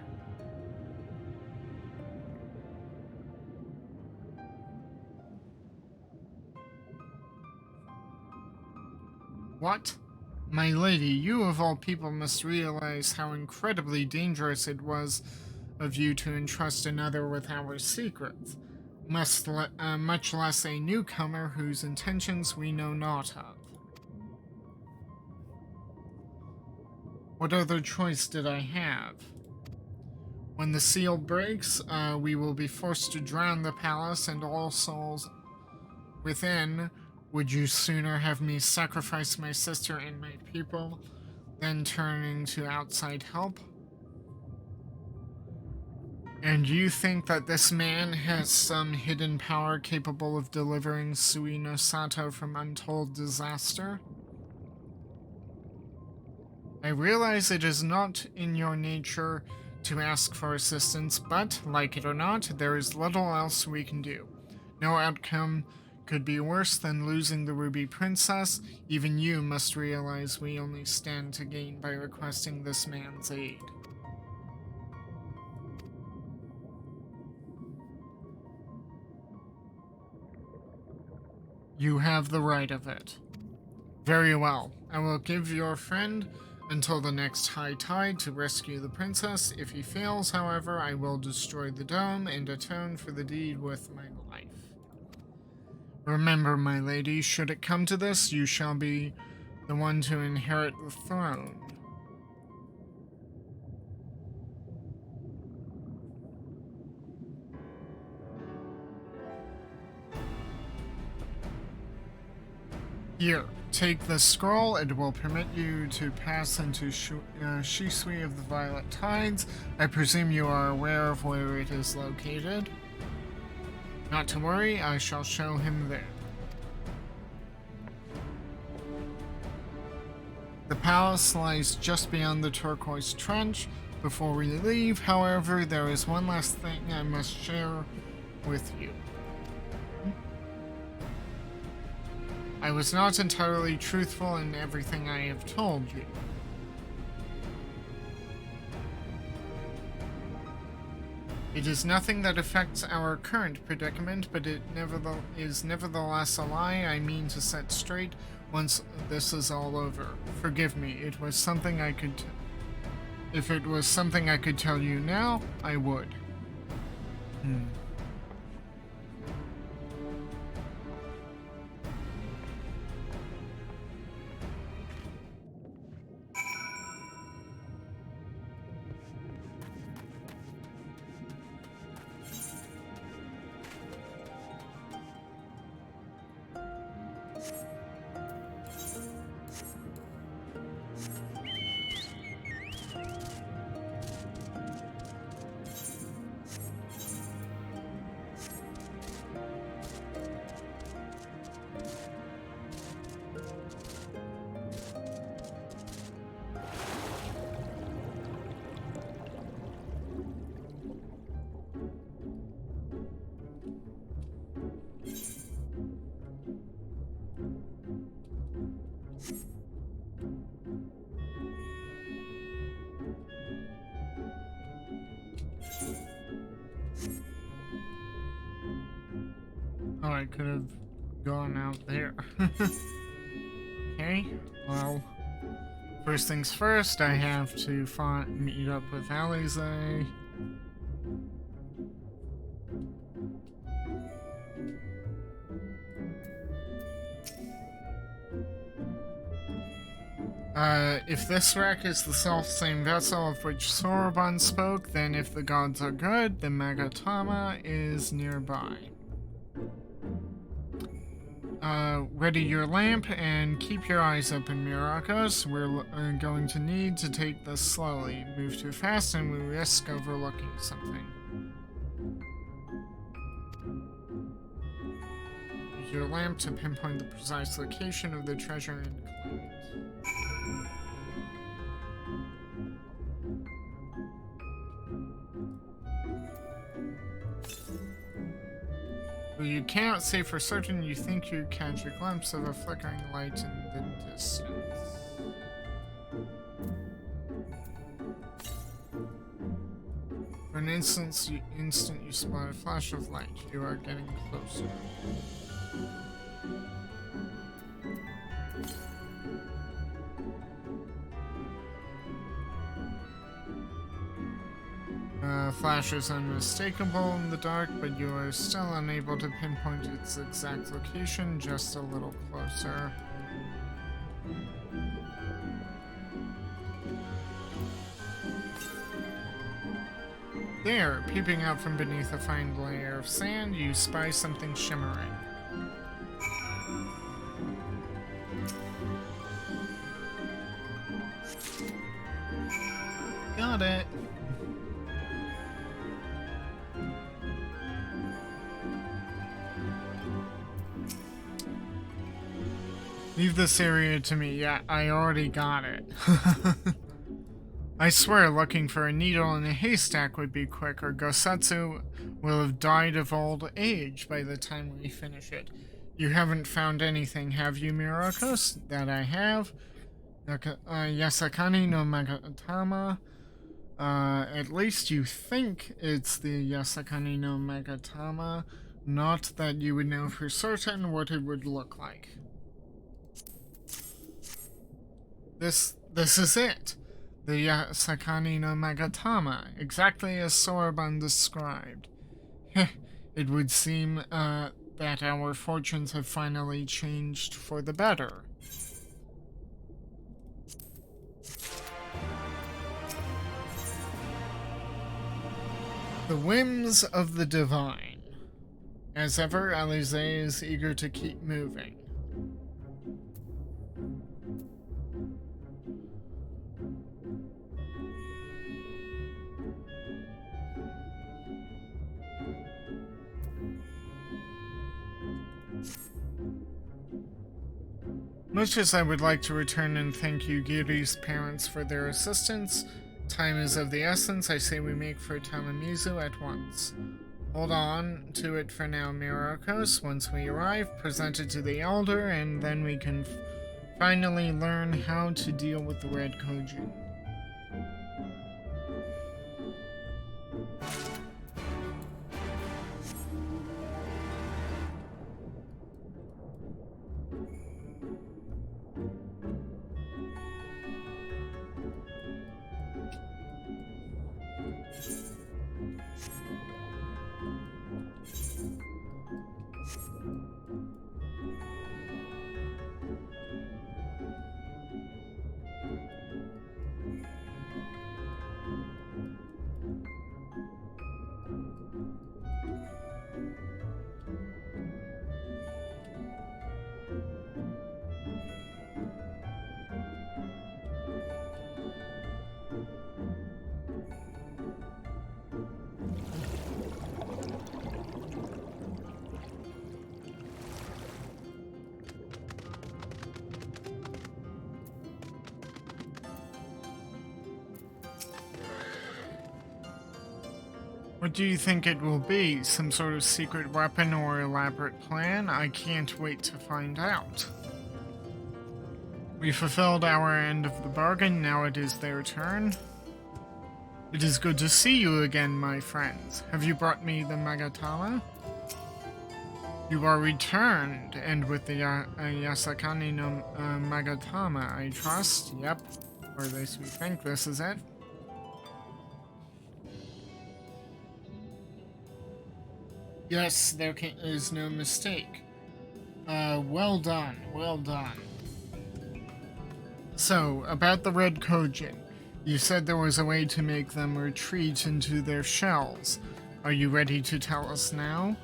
What? My lady, you of all people must realize how incredibly dangerous it was of you to entrust another with our secrets, much less a newcomer whose intentions we know not of. What other choice did I have? When the seal breaks, we will be forced to drown the palace and all souls within, would you sooner have me sacrifice my sister and my people than turning to outside help? And you think that this man has some hidden power capable of delivering Suino Sato from untold disaster? I realize it is not in your nature to ask for assistance, but, like it or not, there is little else we can do. No outcome could be worse than losing the Ruby Princess. Even you must realize we only stand to gain by requesting this man's aid. You have the right of it. Very well. I will give your friend until the next high tide to rescue the princess. If he fails, however, I will destroy the dome and atone for the deed with my life. Remember, my lady, should it come to this, you shall be the one to inherit the throne. Here, take this scroll. It will permit you to pass into Shisui of the Violet Tides. I presume you are aware of where it is located. Not to worry, I shall show him there. The palace lies just beyond the turquoise trench. Before we leave, however, there is one last thing I must share with you. I was not entirely truthful in everything I have told you. It is nothing that affects our current predicament, but it is nevertheless a lie I mean to set straight once this is all over. Forgive me, it was something I could... If it was something I could tell you now, I would. Oh, I could have gone out there. Okay, well, first things first, I have to meet up with Alize. If this wreck is the self-same vessel of which Soroban spoke, then if the gods are good, the Magatama is nearby. Ready your lamp and keep your eyes open, Myrokos. We're going to need to take this slowly. Move too fast and we risk overlooking something. Use your lamp to pinpoint the precise location of the treasure and claim it. You cannot say for certain. You think you catch a glimpse of a flickering light in the distance. For an instant you spot a flash of light. You are getting closer. Flash is unmistakable in the dark, but you are still unable to pinpoint its exact location. Just a little closer. There, peeping out from beneath a fine layer of sand, you spy something shimmering. Got it. Leave this area to me. Yeah, I already got it. I swear looking for a needle in a haystack would be quicker. Gosetsu will have died of old age by the time we finish it. You haven't found anything, have you, Myrokos? That I have. Yasakani no Magatama. At least you think it's the Yasakani no Magatama. Not that you would know for certain what it would look like. This is it. The Yasakani no Magatama, exactly as Soroban described. It would seem that our fortunes have finally changed for the better. The whims of the divine. As ever, Alize is eager to keep moving. Much as I would like to return and thank Yugiri's parents for their assistance, time is of the essence. I say we make for Tamamizu at once. Hold on to it for now, Myrokos. Once we arrive, present it to the Elder, and then we can finally learn how to deal with the Red Kojin. What do you think it will be? Some sort of secret weapon or elaborate plan? I can't wait to find out. We fulfilled our end of the bargain, now it is their turn. It is good to see you again, my friends. Have you brought me the Magatama? You are returned, and with the Yasakani no Magatama, I trust? Yep, or at least we think this is it. Yes, there is no mistake. Well done, well done. So, about the Red Kojin. You said there was a way to make them retreat into their shells. Are you ready to tell us now?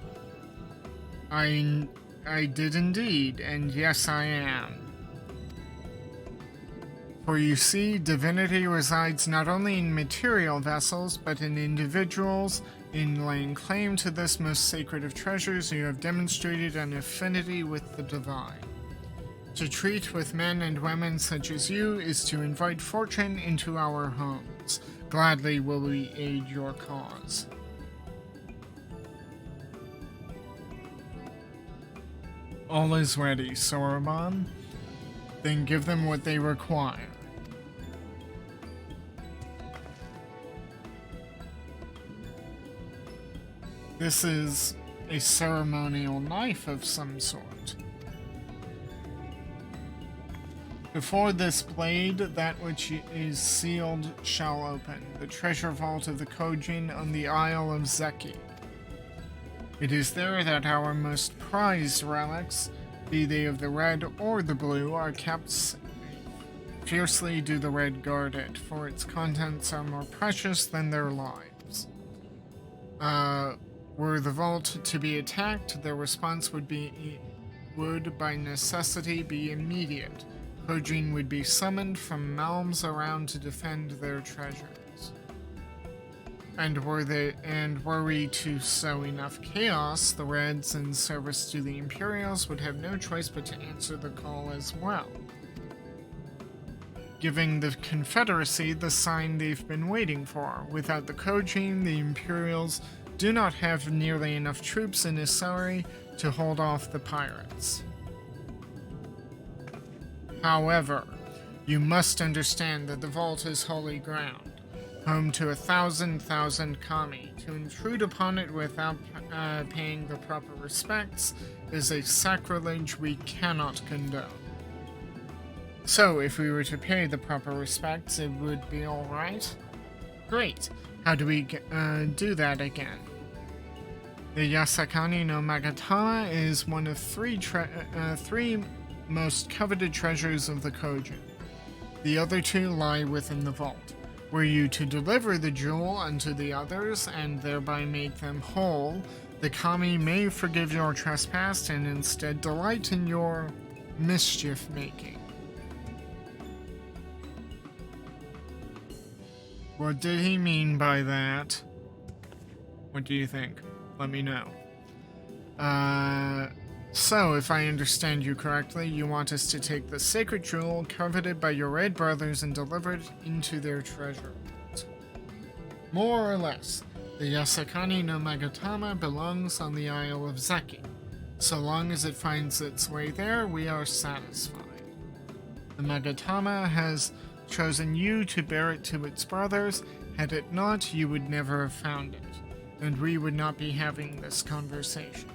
I did indeed, and yes I am. For you see, divinity resides not only in material vessels, but in individuals. In laying claim to this most sacred of treasures, you have demonstrated an affinity with the divine. To treat with men and women such as you is to invite fortune into our homes. Gladly will we aid your cause. All is ready, Soroban. Then give them what they require. This is a ceremonial knife of some sort. Before this blade, that which is sealed shall open, the treasure vault of the Kojin on the Isle of Zeki. It is there that our most prized relics, be they of the red or the blue, are kept safe. Fiercely do the red guard it, for its contents are more precious than their lives. Were the vault to be attacked, their response would by necessity be immediate. Kojin would be summoned from realms around to defend their treasures. were we to sow enough chaos, the Reds in service to the Imperials would have no choice but to answer the call as well, giving the Confederacy the sign they've been waiting for. Without the Kojin, the Imperials do not have nearly enough troops in Isari to hold off the pirates. However, you must understand that the vault is holy ground, home to 1,000 kami. To intrude upon it without paying the proper respects is a sacrilege we cannot condone. So, if we were to pay the proper respects, it would be alright? Great. How do we do that again? The Yasakani no Magatama is one of three most coveted treasures of the Kojin. The other two lie within the vault. Were you to deliver the jewel unto the others and thereby make them whole, the kami may forgive your trespass and instead delight in your mischief-making. What did he mean by that? What do you think? Let me know. So, if I understand you correctly, you want us to take the sacred jewel coveted by your Red brothers and deliver it into their treasure vault. More or less, the Yasakani no Magatama belongs on the Isle of Zeki. So long as it finds its way there, we are satisfied. The Magatama has chosen you to bear it to its brothers. Had it not, you would never have found it, and we would not be having this conversation.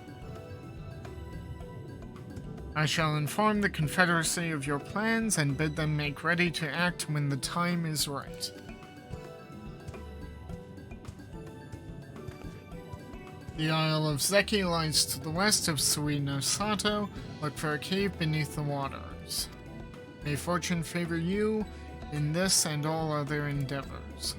I shall inform the Confederacy of your plans and bid them make ready to act when the time is right. The Isle of Zeki lies to the west of Sui no Sato. Look for a cave beneath the waters. May fortune favor you in this and all other endeavors.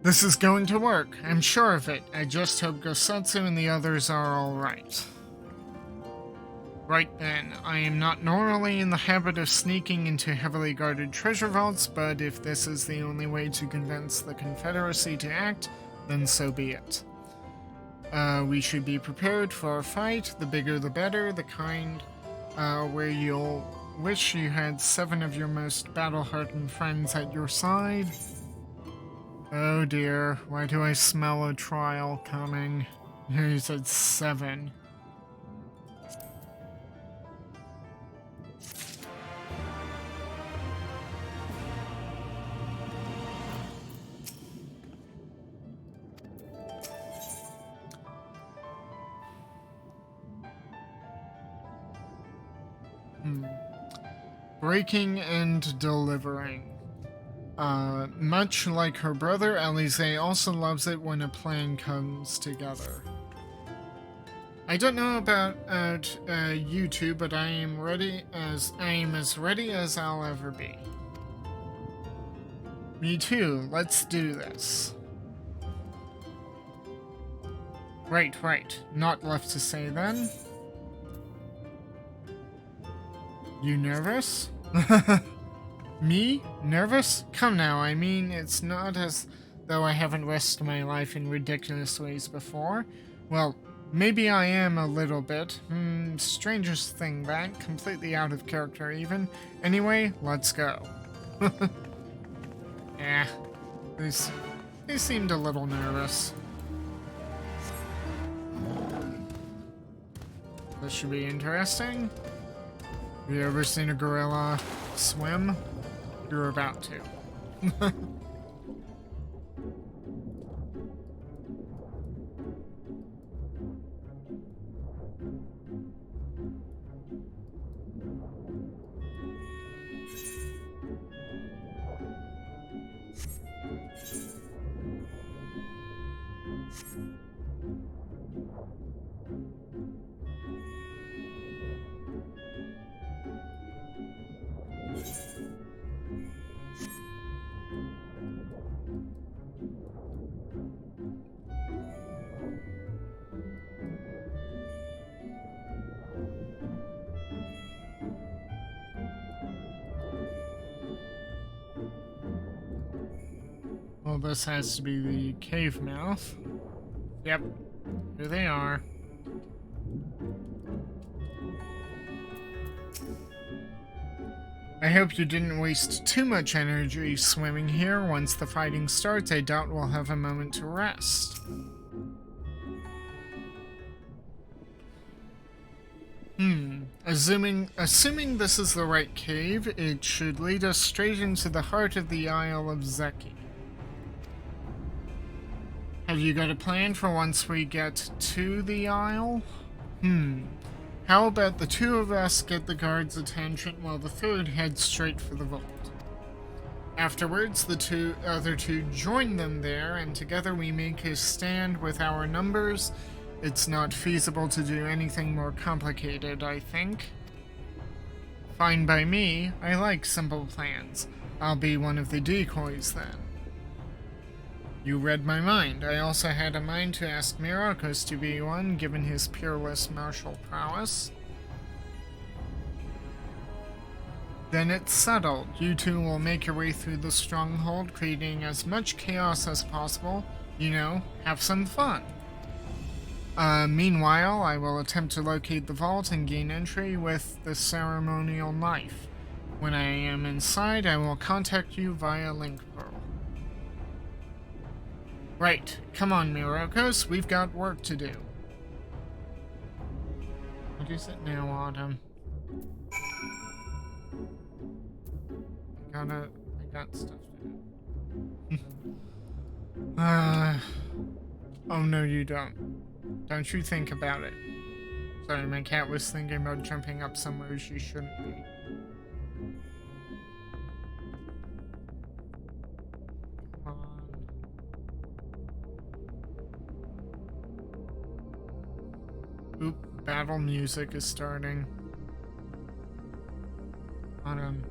This is going to work. I'm sure of it. I just hope Gosatsu and the others are alright. Right then, I am not normally in the habit of sneaking into heavily guarded treasure vaults, but if this is the only way to convince the Confederacy to act, then so be it. We should be prepared for a fight, the bigger the better, the kind where you'll wish you had 7 of your most battle-hardened friends at your side. Oh dear, why do I smell a trial coming? He said 7. Breaking and delivering. Much like her brother, Alize also loves it when a plan comes together. I don't know about you two, but I am as ready as I'll ever be. Me too. Let's do this. Right. Not left to say then. You nervous? Me? Nervous? Come now, I mean, it's not as though I haven't risked my life in ridiculous ways before. Well, maybe I am a little bit. Strangest thing that, completely out of character even. Anyway, let's go. They seemed a little nervous. This should be interesting. Have you ever seen a gorilla swim? You're about to. Well, this has to be the cave mouth. Yep, here they are. I hope you didn't waste too much energy swimming here. Once the fighting starts, I doubt we'll have a moment to rest. Assuming this is the right cave, it should lead us straight into the heart of the Isle of Zeki. Have you got a plan for once we get to the Isle? How about the two of us get the guards' attention while the third heads straight for the vault? Afterwards, the other two join them there, and together we make a stand with our numbers. It's not feasible to do anything more complicated, I think. Fine by me. I like simple plans. I'll be one of the decoys then. You read my mind. I also had a mind to ask Myrokos to be one, given his peerless martial prowess. Then it's settled. You two will make your way through the stronghold, creating as much chaos as possible. You know, have some fun. Meanwhile, I will attempt to locate the vault and gain entry with the ceremonial knife. When I am inside, I will contact you via link pearl. Right, come on, Myrokos, we've got work to do. What is it now, Autumn? I got stuff to do. Oh no you don't. Don't you think about it. Sorry, my cat was thinking about jumping up somewhere she shouldn't be. Come on. Oop, battle music is starting. Autumn.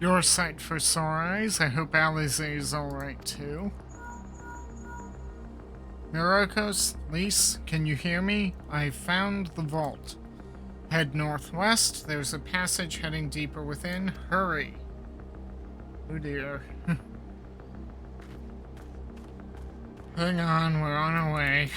Your sight for sore eyes. I hope Alize is alright too. Myrokos, Lise, can you hear me? I found the vault. Head northwest. There's a passage heading deeper within. Hurry. Oh dear. Hang on, we're on our way.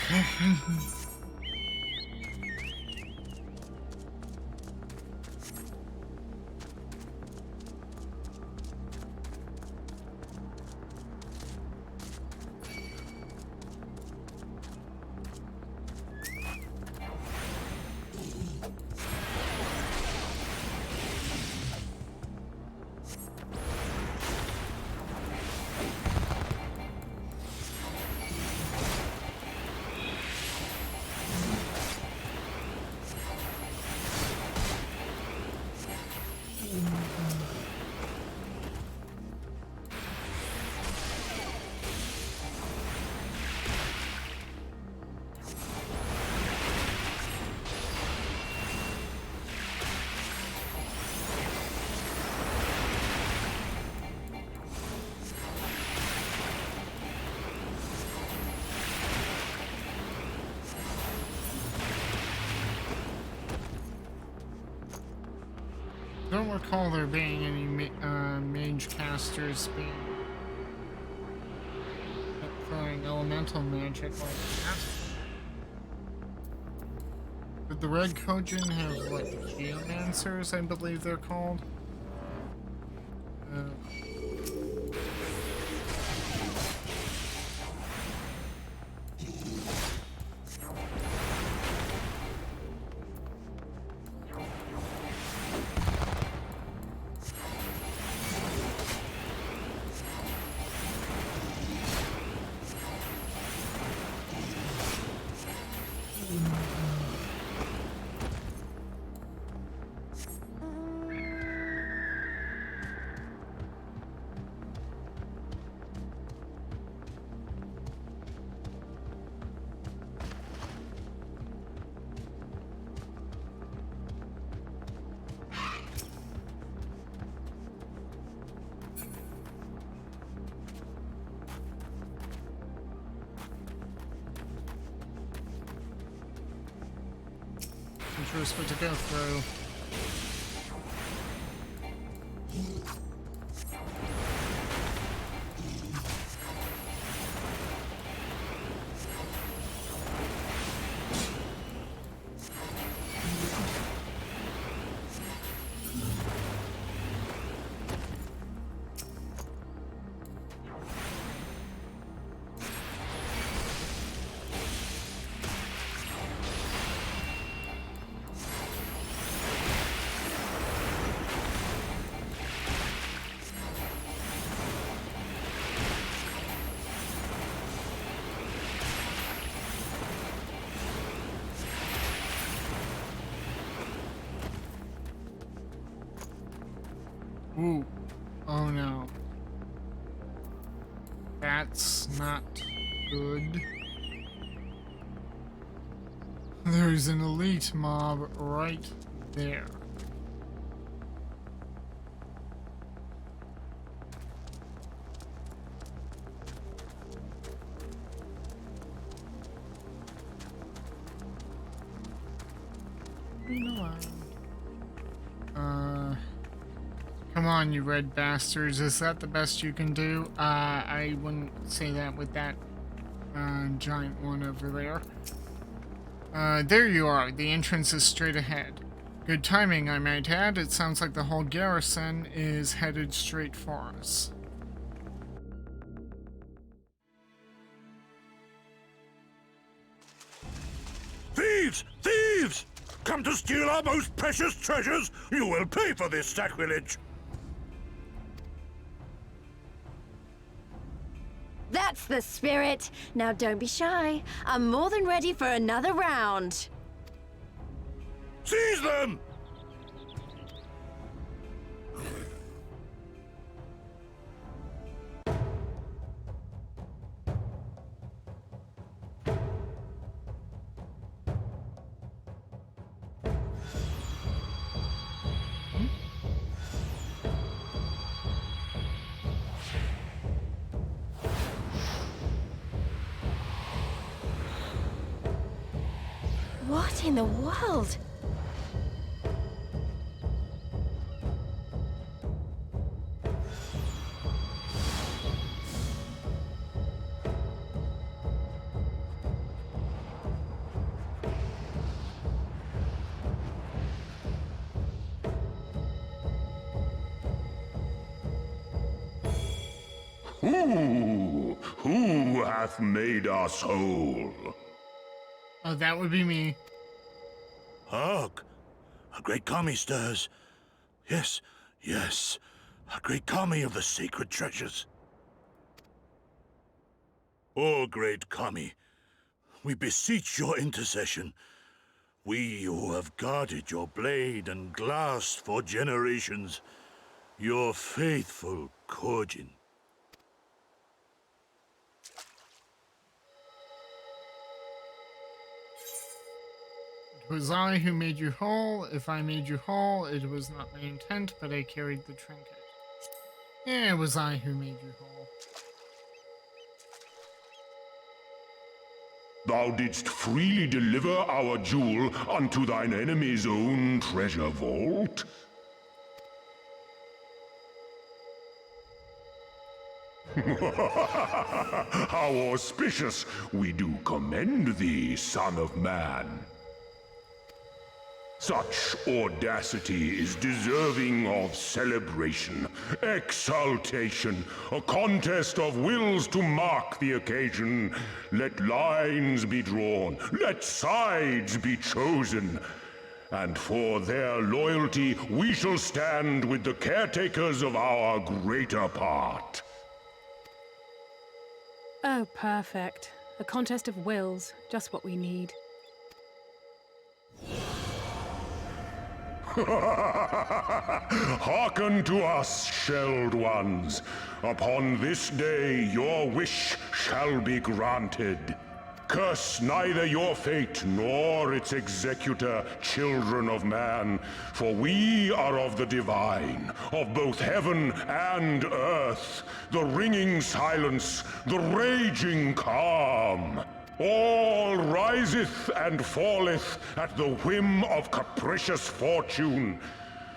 Don't recall there being any mage casters being throwing elemental magic like that. Did the Red Kojin have like geomancers, I believe they're called? Interesting to go through. Ooh. Oh no. That's not good. There's an elite mob right there. Come on, you red bastards. Is that the best you can do? I wouldn't say that with that giant one over there. There you are. The entrance is straight ahead. Good timing, I might add. It sounds like the whole garrison is headed straight for us. Thieves! Thieves! Come to steal our most precious treasures? You will pay for this sacrilege! That's the spirit. Now don't be shy. I'm more than ready for another round. Seize them! in the world? Who hath made us whole? Oh, that would be me. Hark! A great kami stirs. Yes, yes. A great kami of the sacred treasures. O great kami, we beseech your intercession. We who have guarded your blade and glass for generations. Your faithful Korjin. It was I who made you whole. If I made you whole, it was not my intent, but I carried the trinket. Yeah, it was I who made you whole. Thou didst freely deliver our jewel unto thine enemy's own treasure vault? How auspicious! We do commend thee, son of man. Such audacity is deserving of celebration, exaltation, a contest of wills to mark the occasion. Let lines be drawn, let sides be chosen, and for their loyalty we shall stand with the caretakers of our greater part. Oh, perfect. A contest of wills. Just what we need. Hearken to us, shelled ones. Upon this day your wish shall be granted. Curse neither your fate nor its executor, children of man, for we are of the divine, of both heaven and earth, the ringing silence, the raging calm. All riseth and falleth at the whim of capricious fortune.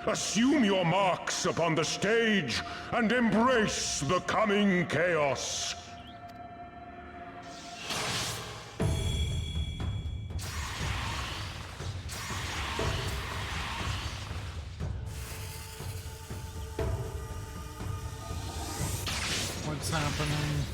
Assume your marks upon the stage and embrace the coming chaos. What's happening?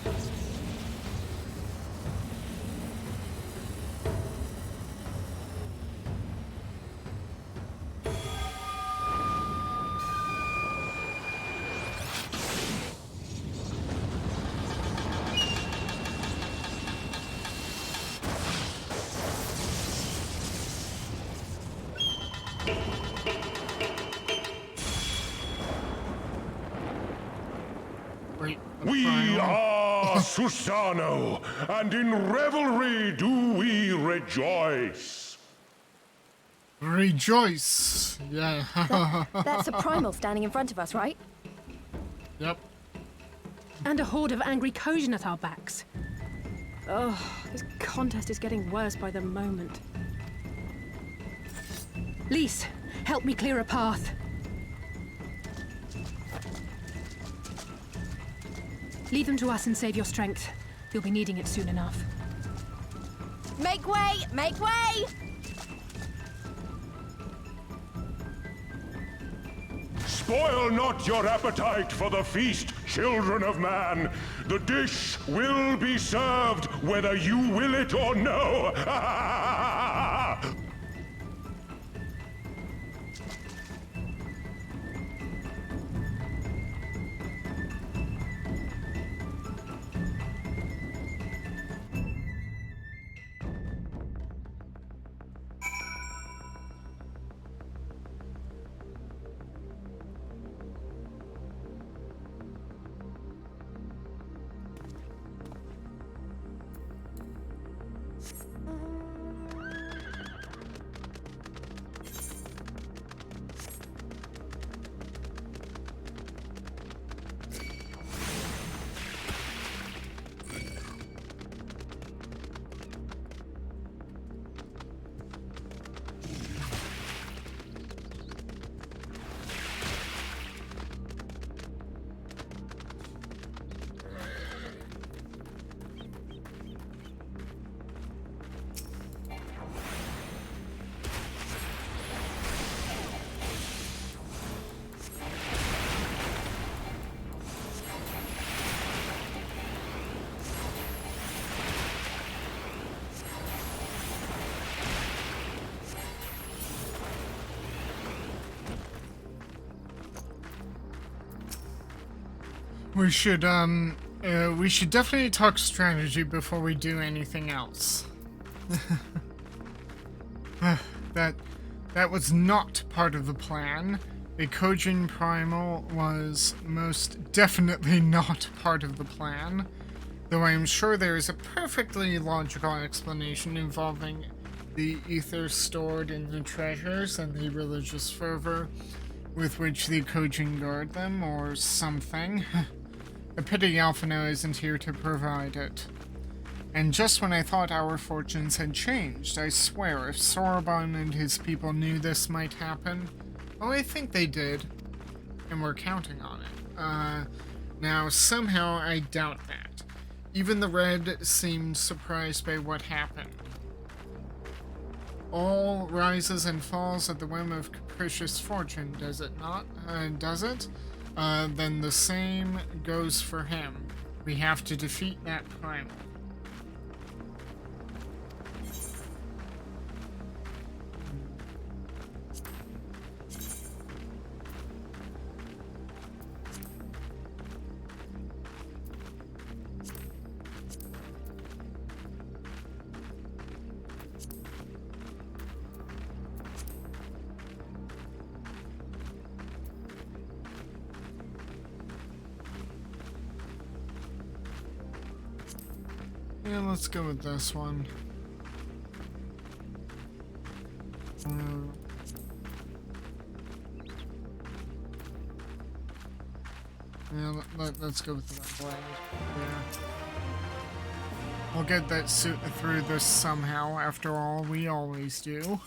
Wait, We are Susano, and in revelry do we rejoice. Rejoice! Yeah. That's a primal standing in front of us, right? Yep. And a horde of angry Kojin at our backs. Oh, this contest is getting worse by the moment. Lise, help me clear a path. Leave them to us and save your strength. You'll be needing it soon enough. Make way! Make way! Spoil not your appetite for the feast, children of man. The dish will be served whether you will it or no. We should definitely talk strategy before we do anything else. That was not part of the plan. A Kojin Primal was most definitely not part of the plan, though I am sure there is a perfectly logical explanation involving the ether stored in the treasures and the religious fervor with which the Kojin guard them, or something. A pity Alphino isn't here to provide it. And just when I thought our fortunes had changed, I swear if Soroban and his people knew this might happen, oh, I think they did, and we're counting on it. Now somehow I doubt that. Even the Red seemed surprised by what happened. All rises and falls at the whim of capricious fortune, does it not? Does it? Then the same goes for him. We have to defeat that primal. Yeah, let's go with this one. Yeah, let's go with the blade. Yeah. We'll get that suit through this somehow. After all, we always do.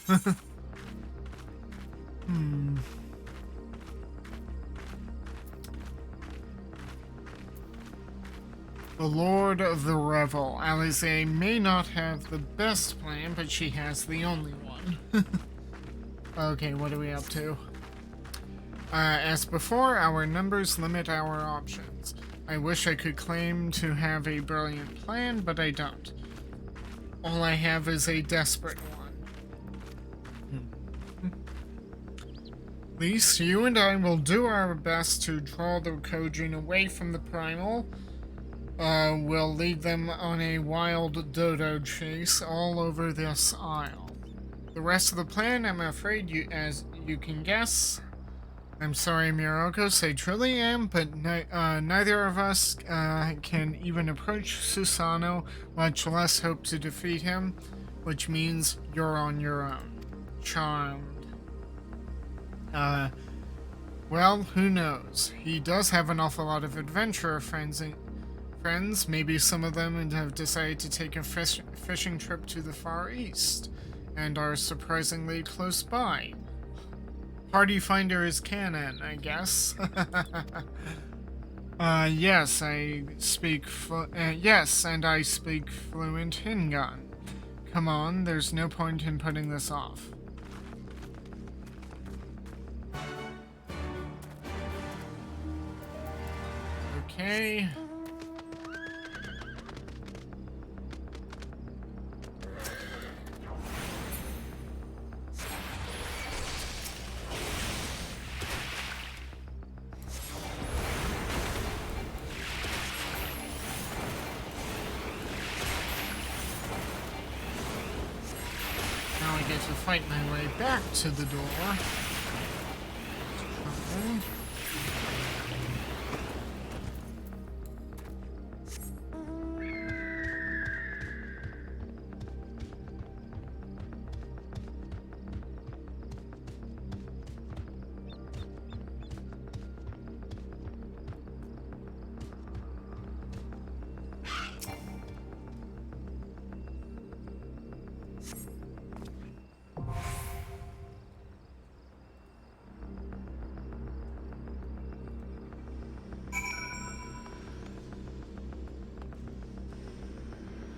The Lord of the Revel. Alize may not have the best plan, but she has the only one. Okay, what are we up to? As before, our numbers limit our options. I wish I could claim to have a brilliant plan, but I don't. All I have is a desperate one. At least you and I will do our best to draw the Kojin away from the Primal. We'll lead them on a wild dodo chase all over this isle. The rest of the plan, I'm afraid, as you can guess. I'm sorry, Myrokos, I truly am, but neither of us can even approach Susano, much less hope to defeat him, which means you're on your own. Charmed. Well, who knows? He does have an awful lot of adventurer friends. Maybe some of them have decided to take a fishing trip to the Far East, and are surprisingly close by. Party Finder is canon, I guess. Yes, I speak yes, and I speak fluent Hingan. Come on, there's no point in putting this off. Okay. To fight my way back to the door. Okay.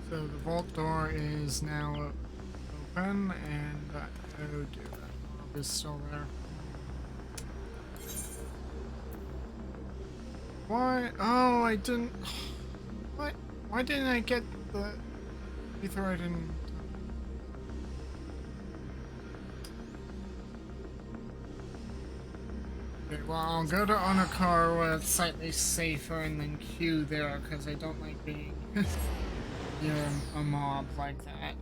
So the vault door is now open, and oh dear, that mob is still there. Why? Oh, I didn't. What? Why didn't I get the ether? I didn't. Okay, well, I'll go to own a car where it's slightly safer and then queue there, because I don't like being near a mob like that.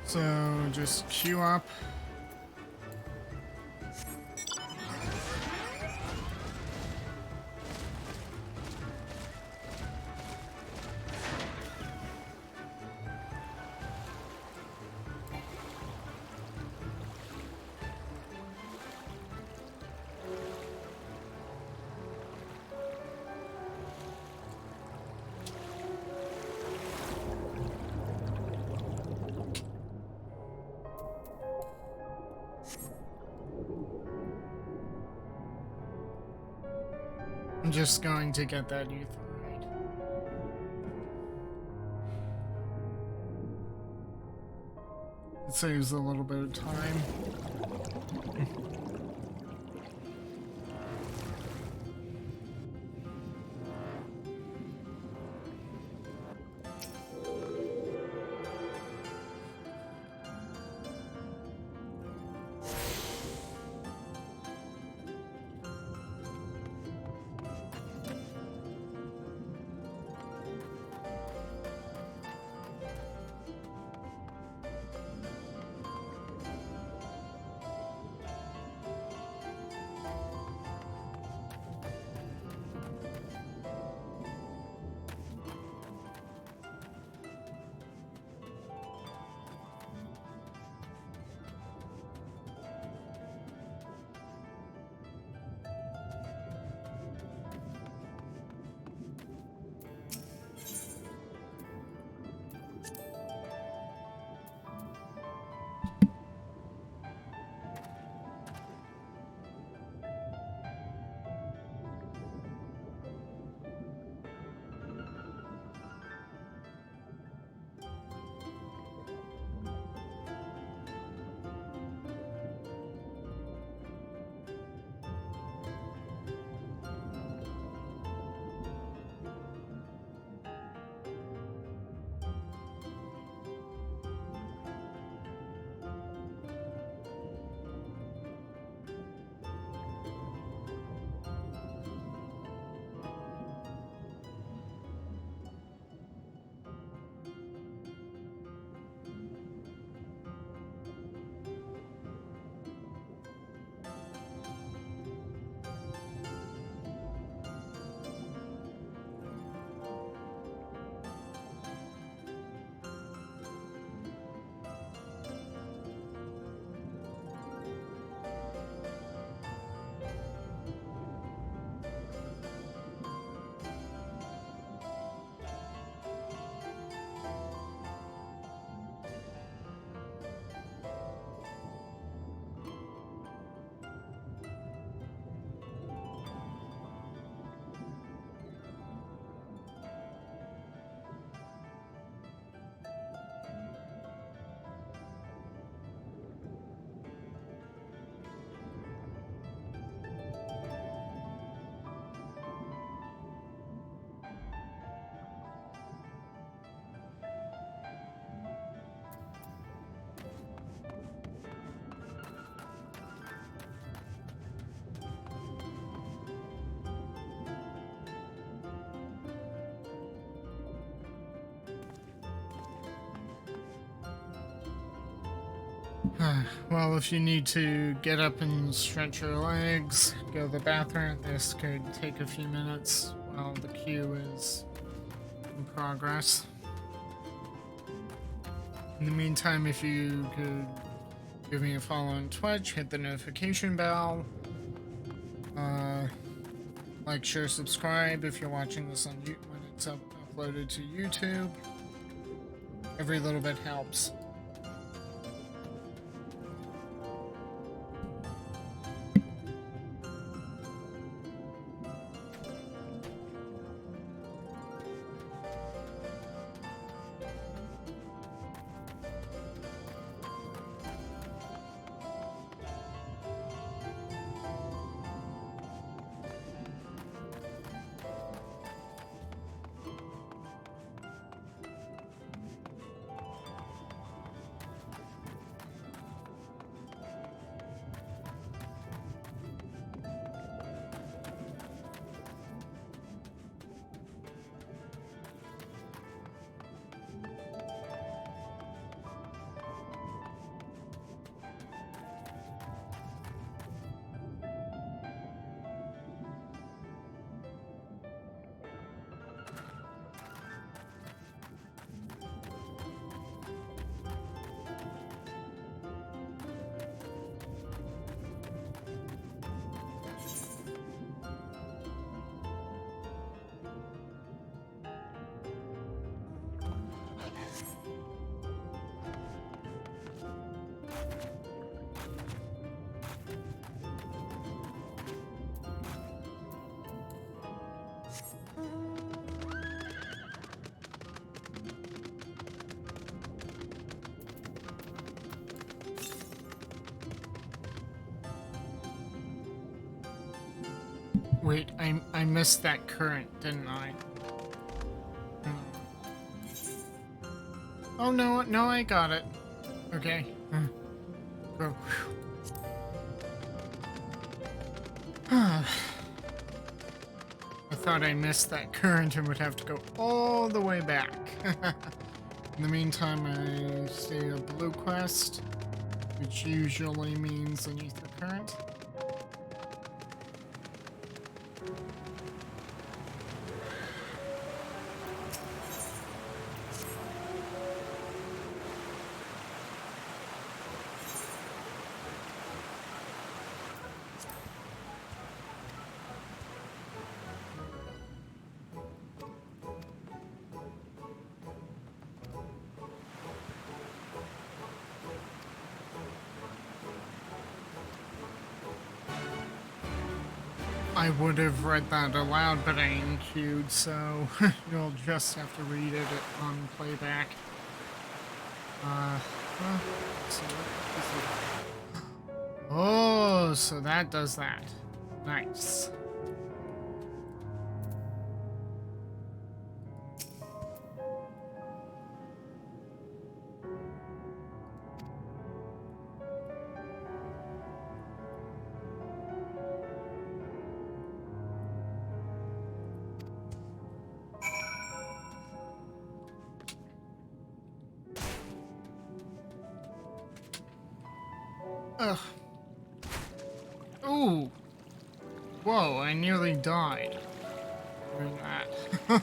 So, just queue up. I'm just going to get that youth right. It saves a little bit of time. Well, if you need to get up and stretch your legs, go to the bathroom, this could take a few minutes while the queue is in progress. In the meantime, if you could give me a follow on Twitch, hit the notification bell, like, share, subscribe if you're watching this on when it's uploaded to YouTube. Every little bit helps. Wait, I missed that current, didn't I? Oh no, I got it. Okay. Go. I thought I missed that current and would have to go all the way back. In the meantime, I see a blue quest, which usually means an ether current. I would have read that aloud, but I ain't queued, so you'll just have to read it on playback. So what is it? Oh, so that does that. Nice. Ugh. Ooh. Whoa, I nearly died doing that.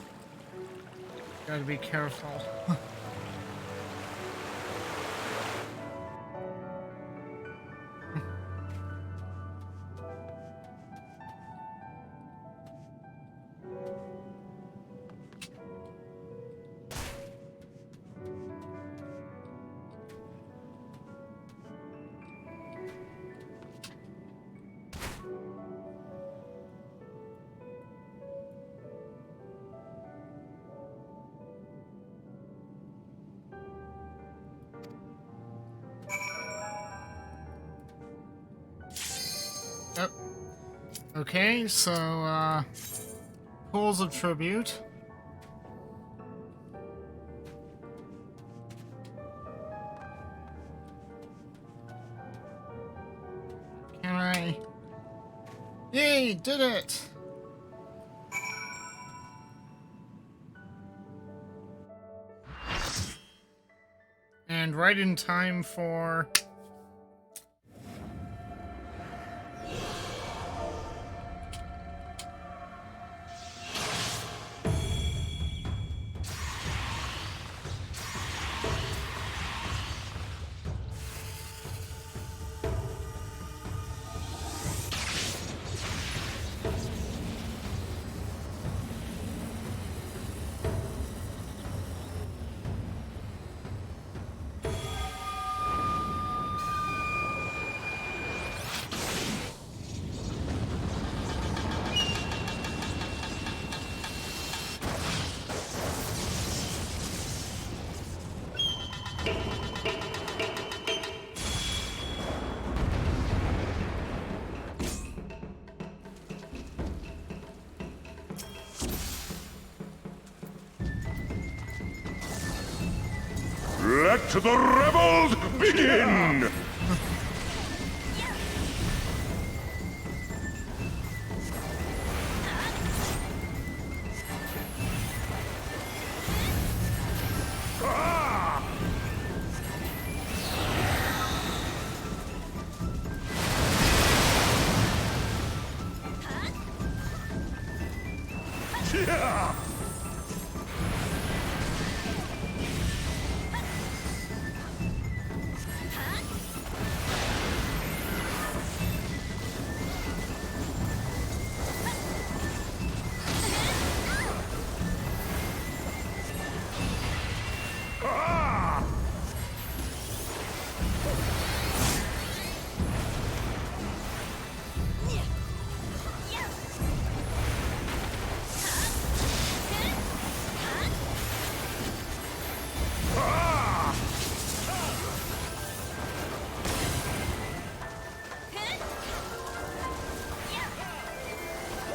Gotta be careful. Oh. Okay, so, pools of tribute. Can I? Yay, did it! And right in time for... Let the rebels begin! Yeah!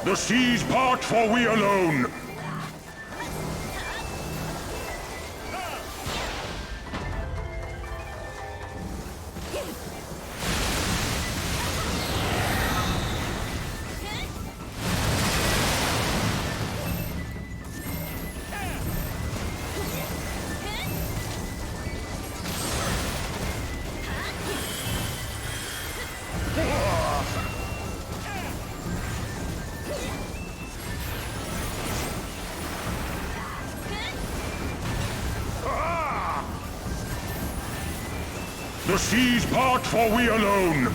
The seas part for we alone. The seas part for we alone.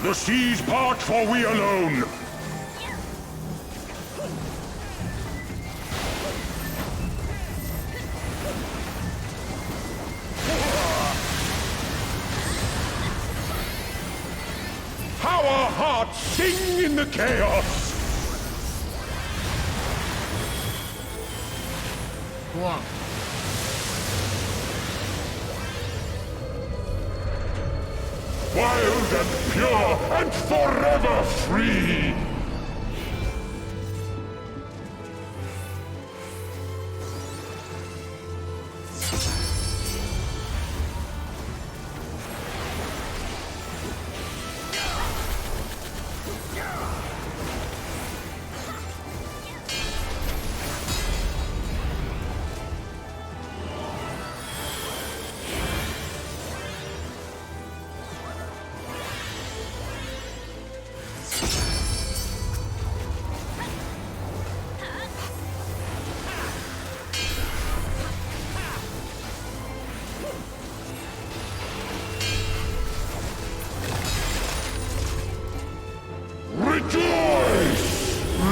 The seas part for we alone. How our hearts sing in the chaos. Go on. Wild and pure and forever free!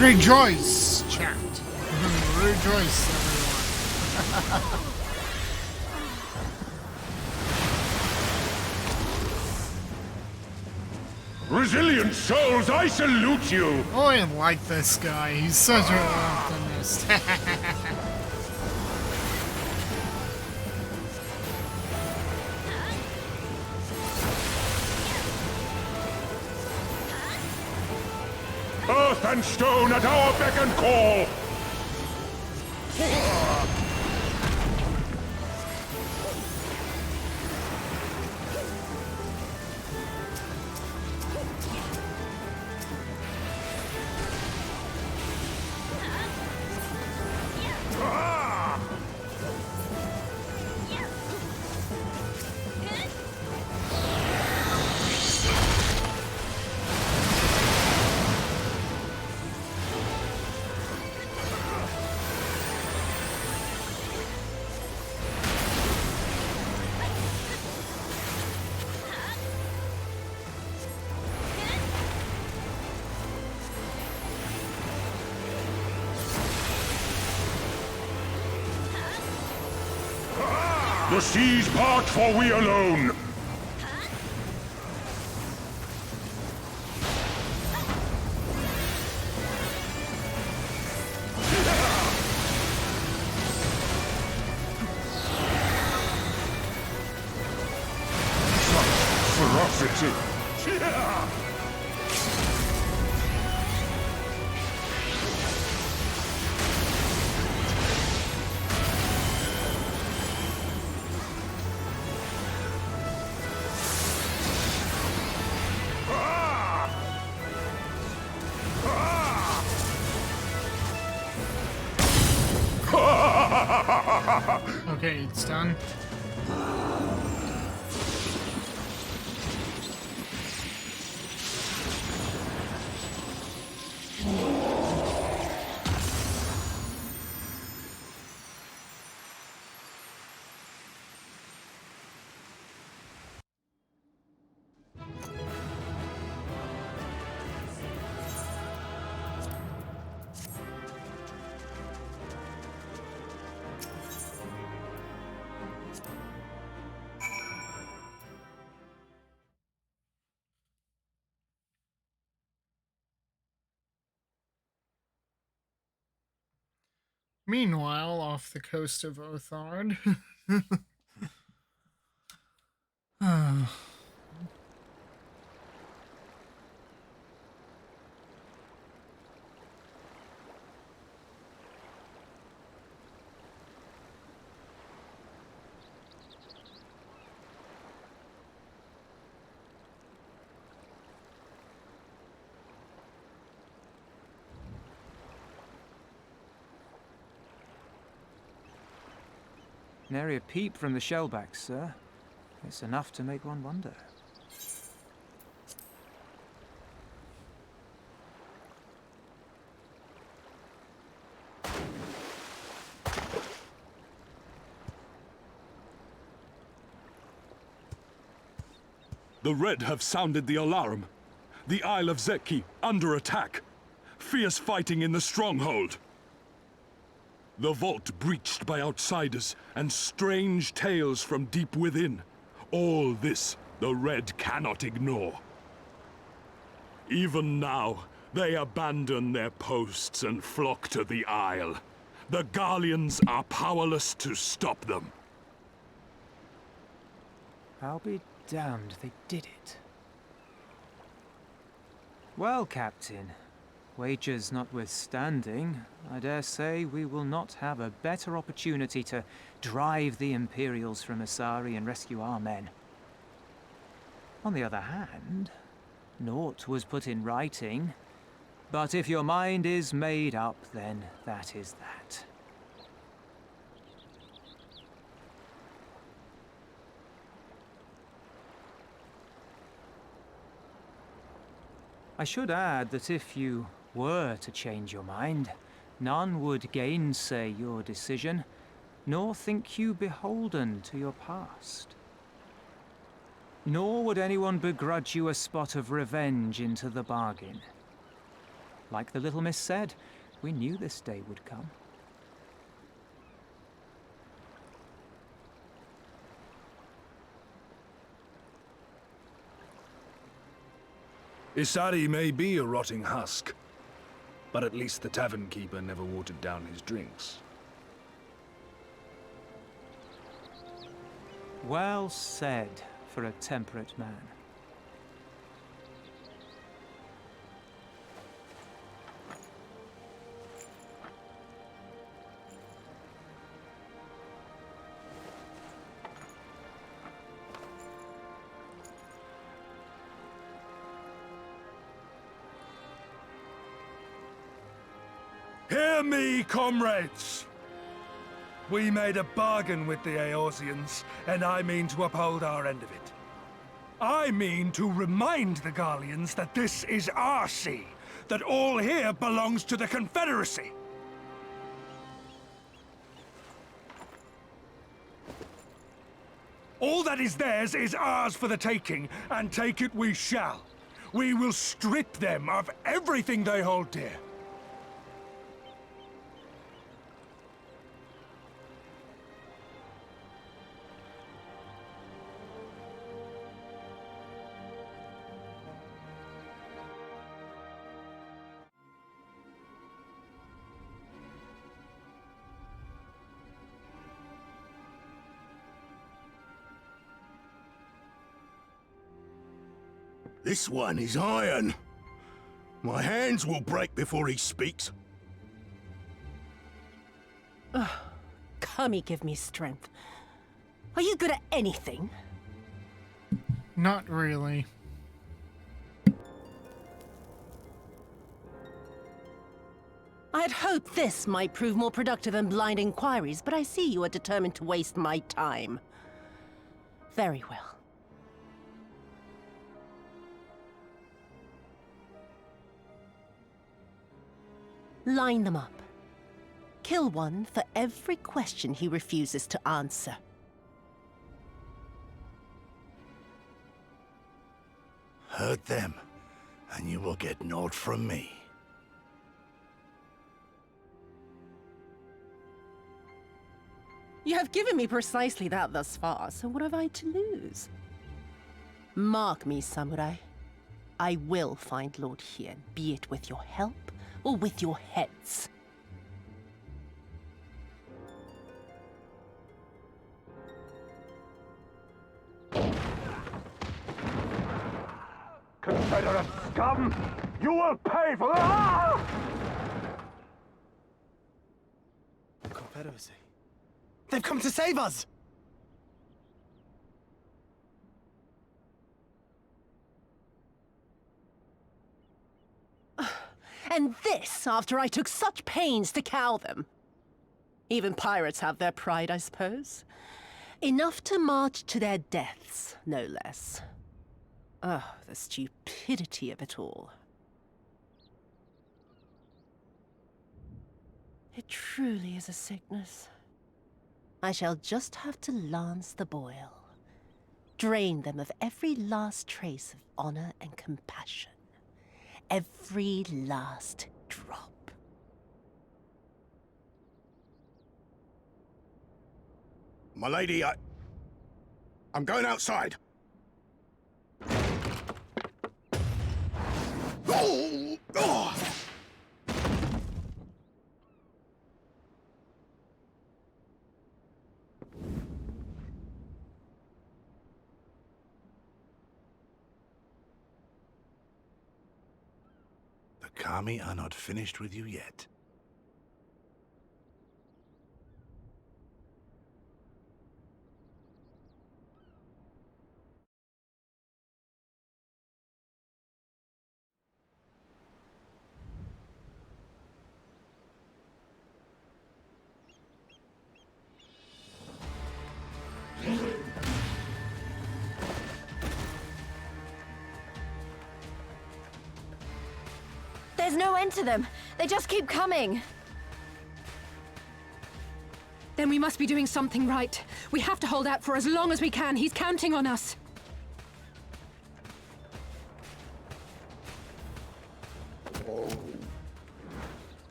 Rejoice, chat. Rejoice, everyone. Resilient souls, I salute you! Oh, I like this guy. He's such an optimist. Earth and stone at our beck and call! The seas part for we alone. Ferocity. Okay, it's done. Meanwhile, off the coast of Othard. Nary a peep from the shellbacks, sir. It's enough to make one wonder. The Red have sounded the alarm. The Isle of Zeki under attack. Fierce fighting in the stronghold. The vault breached by outsiders, and strange tales from deep within. All this the Red cannot ignore. Even now, they abandon their posts and flock to the Isle. The Garleans are powerless to stop them. I'll be damned they did it. Well, Captain, wagers notwithstanding, I dare say we will not have a better opportunity to drive the Imperials from Asari and rescue our men. On the other hand, naught was put in writing, but if your mind is made up, then that is that. I should add that if you were to change your mind, none would gainsay your decision, nor think you beholden to your past. Nor would anyone begrudge you a spot of revenge into the bargain. Like the little miss said, we knew this day would come. Isari may be a rotting husk, but at least the tavern keeper never watered down his drinks. Well said for a temperate man. Hear me, comrades! We made a bargain with the Eorzeans, and I mean to uphold our end of it. I mean to remind the Garleans that this is our sea, that all here belongs to the Confederacy. All that is theirs is ours for the taking, and take it we shall. We will strip them of everything they hold dear. This one is iron. My hands will break before he speaks. Kami, give me strength. Are you good at anything? Not really. I had hoped this might prove more productive than blind inquiries, but I see you are determined to waste my time. Very well. Line them up. Kill one for every question he refuses to answer. Hurt them, and you will get naught from me. You have given me precisely that thus far, so what have I to lose? Mark me, samurai. I will find Lord Hien, be it with your help or with your heads. Confederate scum! You will pay for that! Confederacy. They've come to save us! And this after I took such pains to cow them. Even pirates have their pride, I suppose. Enough to march to their deaths, no less. Oh, the stupidity of it all. It truly is a sickness. I shall just have to lance the boil. Drain them of every last trace of honor and compassion. Every last drop. My lady, I'm going outside. Oh! Oh! The Kami are not finished with you yet. There's no end to them. They just keep coming. Then we must be doing something right. We have to hold out for as long as we can. He's counting on us.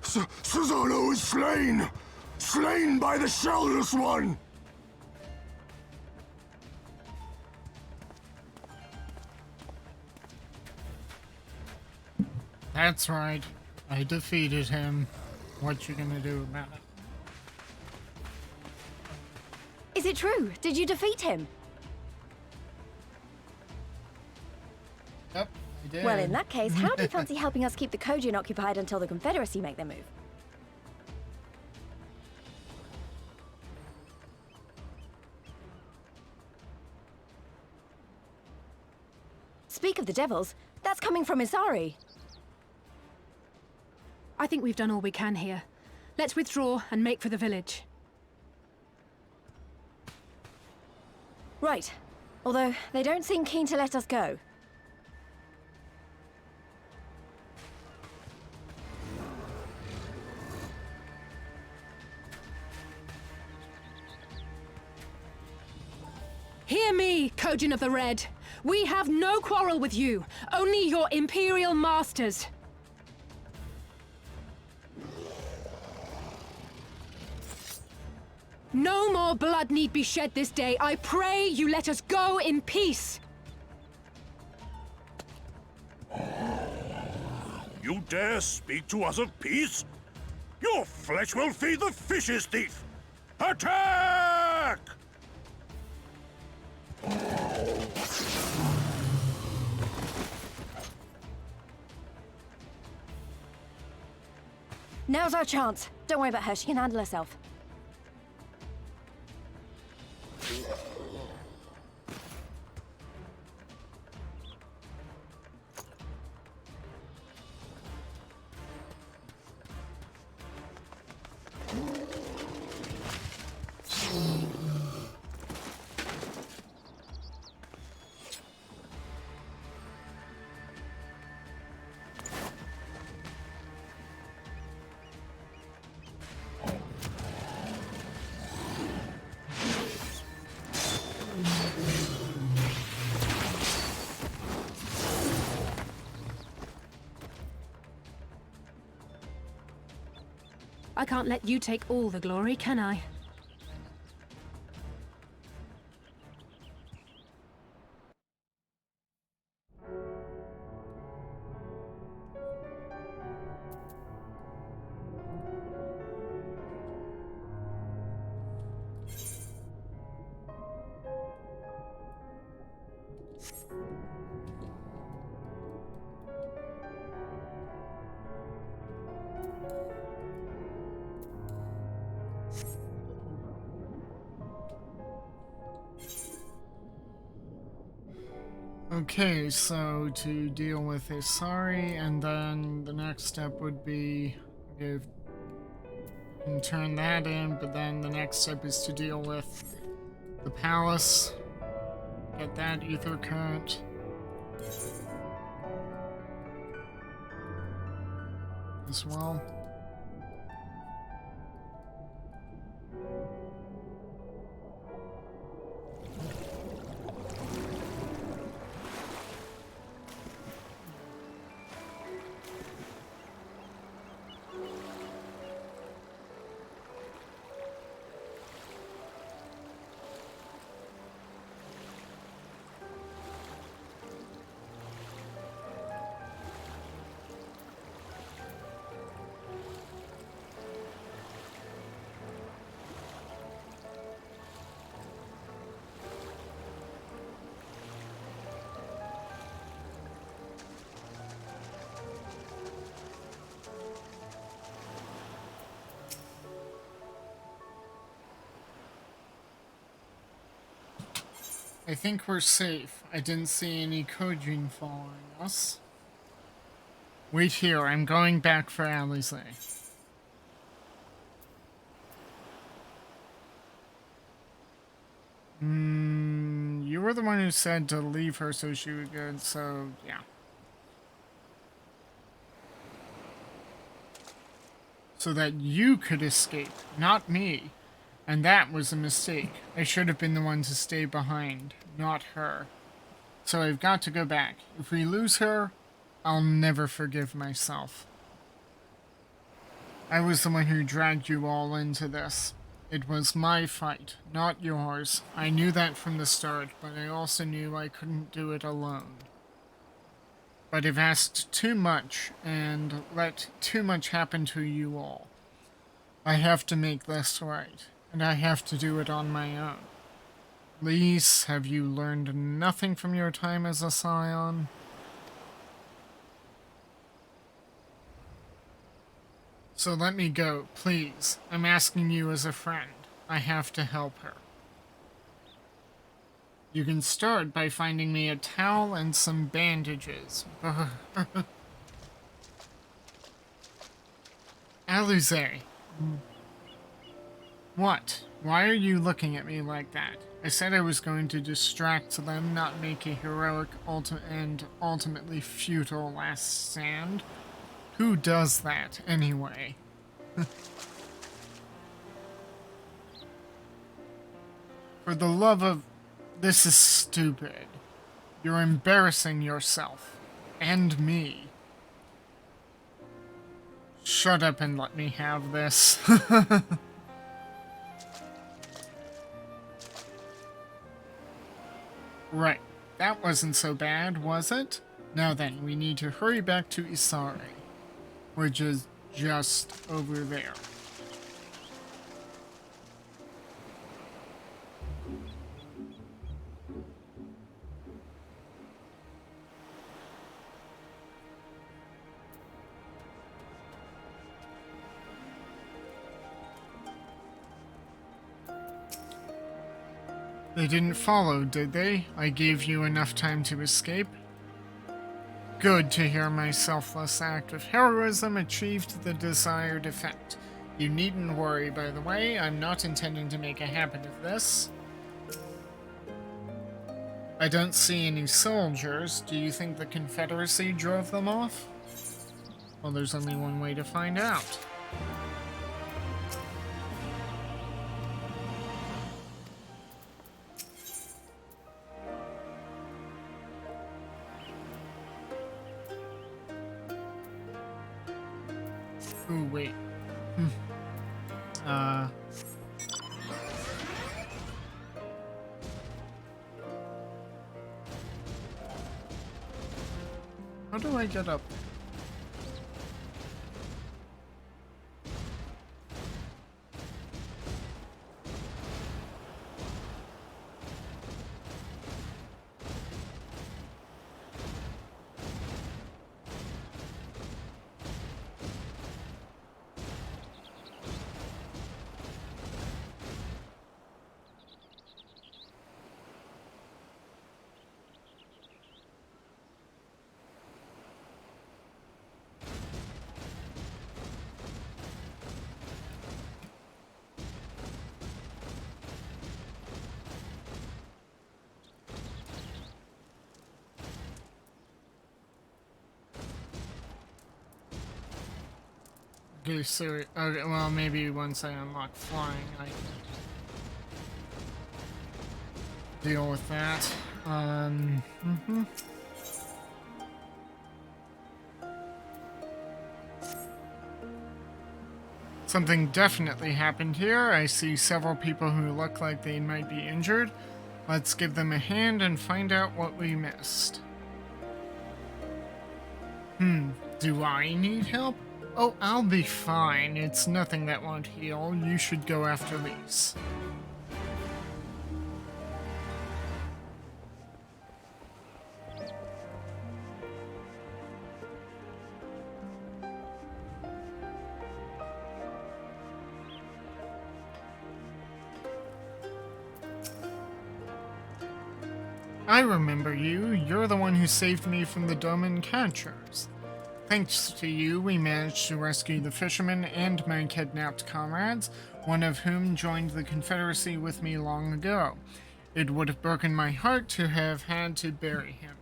Cesaro is slain! Slain by the Shellless One! That's right. I defeated him. What you gonna do about it? Is it true? Did you defeat him? Yep, I did. Well, in that case, how do you fancy helping us keep the Kojin occupied until the Confederacy make their move? Speak of the devils, that's coming from Isari. I think we've done all we can here. Let's withdraw and make for the village. Right. Although, they don't seem keen to let us go. Hear me, Kojin of the Red. We have no quarrel with you, only your Imperial masters. No more blood need be shed this day. I pray you let us go in peace. You dare speak to us of peace? Your flesh will feed the fishes, thief! Attack! Now's our chance. Don't worry about her, she can handle herself. I can't let you take all the glory, can I? Okay, so to deal with Isari, and then the next step would be if you can turn that in, but then the next step is to deal with the palace, get that ether current. As well. I think we're safe. I didn't see any Kojin following us. Wait here, I'm going back for Alize. You were the one who said to leave her so she would go, so yeah. So that you could escape, not me. And that was a mistake. I should have been the one to stay behind, not her. So I've got to go back. If we lose her, I'll never forgive myself. I was the one who dragged you all into this. It was my fight, not yours. I knew that from the start, but I also knew I couldn't do it alone. But I've asked too much and let too much happen to you all. I have to make this right. And I have to do it on my own. Lise, have you learned nothing from your time as a scion? So let me go, please. I'm asking you as a friend. I have to help her. You can start by finding me a towel and some bandages. Alize. What? Why are you looking at me like that? I said I was going to distract them, not make a heroic and ultimately futile last stand. Who does that, anyway? For the love of... This is stupid. You're embarrassing yourself. And me. Shut up and let me have this. Right, that wasn't so bad, was it? Now then, we need to hurry back to Isari, which is just over there. They didn't follow, did they? I gave you enough time to escape? Good to hear my selfless act of heroism achieved the desired effect. You needn't worry, by the way. I'm not intending to make a habit of this. I don't see any soldiers. Do you think the Confederacy drove them off? Well, there's only one way to find out. Ooh, wait. How do I get up? Okay, so okay, well, maybe once I unlock flying, I can deal with that. Something definitely happened here. I see several people who look like they might be injured. Let's give them a hand and find out what we missed. Do I need help? Oh, I'll be fine. It's nothing that won't heal. You should go after Lise. I remember you. You're the one who saved me from the Doman catchers. Thanks to you, we managed to rescue the fisherman and my kidnapped comrades, one of whom joined the Confederacy with me long ago. It would have broken my heart to have had to bury him.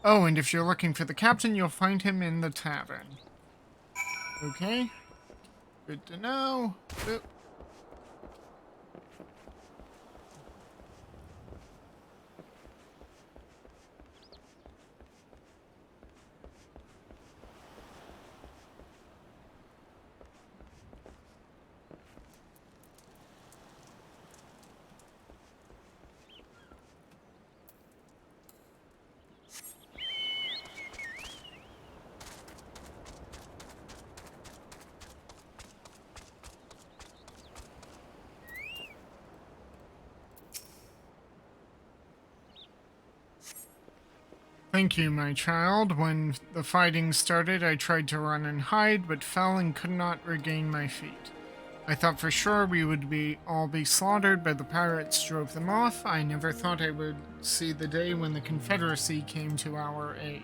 Oh, and if you're looking for the captain, you'll find him in the tavern. Okay. Good to know. Oop. Thank you, my child. When the fighting started, I tried to run and hide, but fell and could not regain my feet. I thought for sure we would all be slaughtered, but the pirates drove them off. I never thought I would see the day when the Confederacy came to our aid.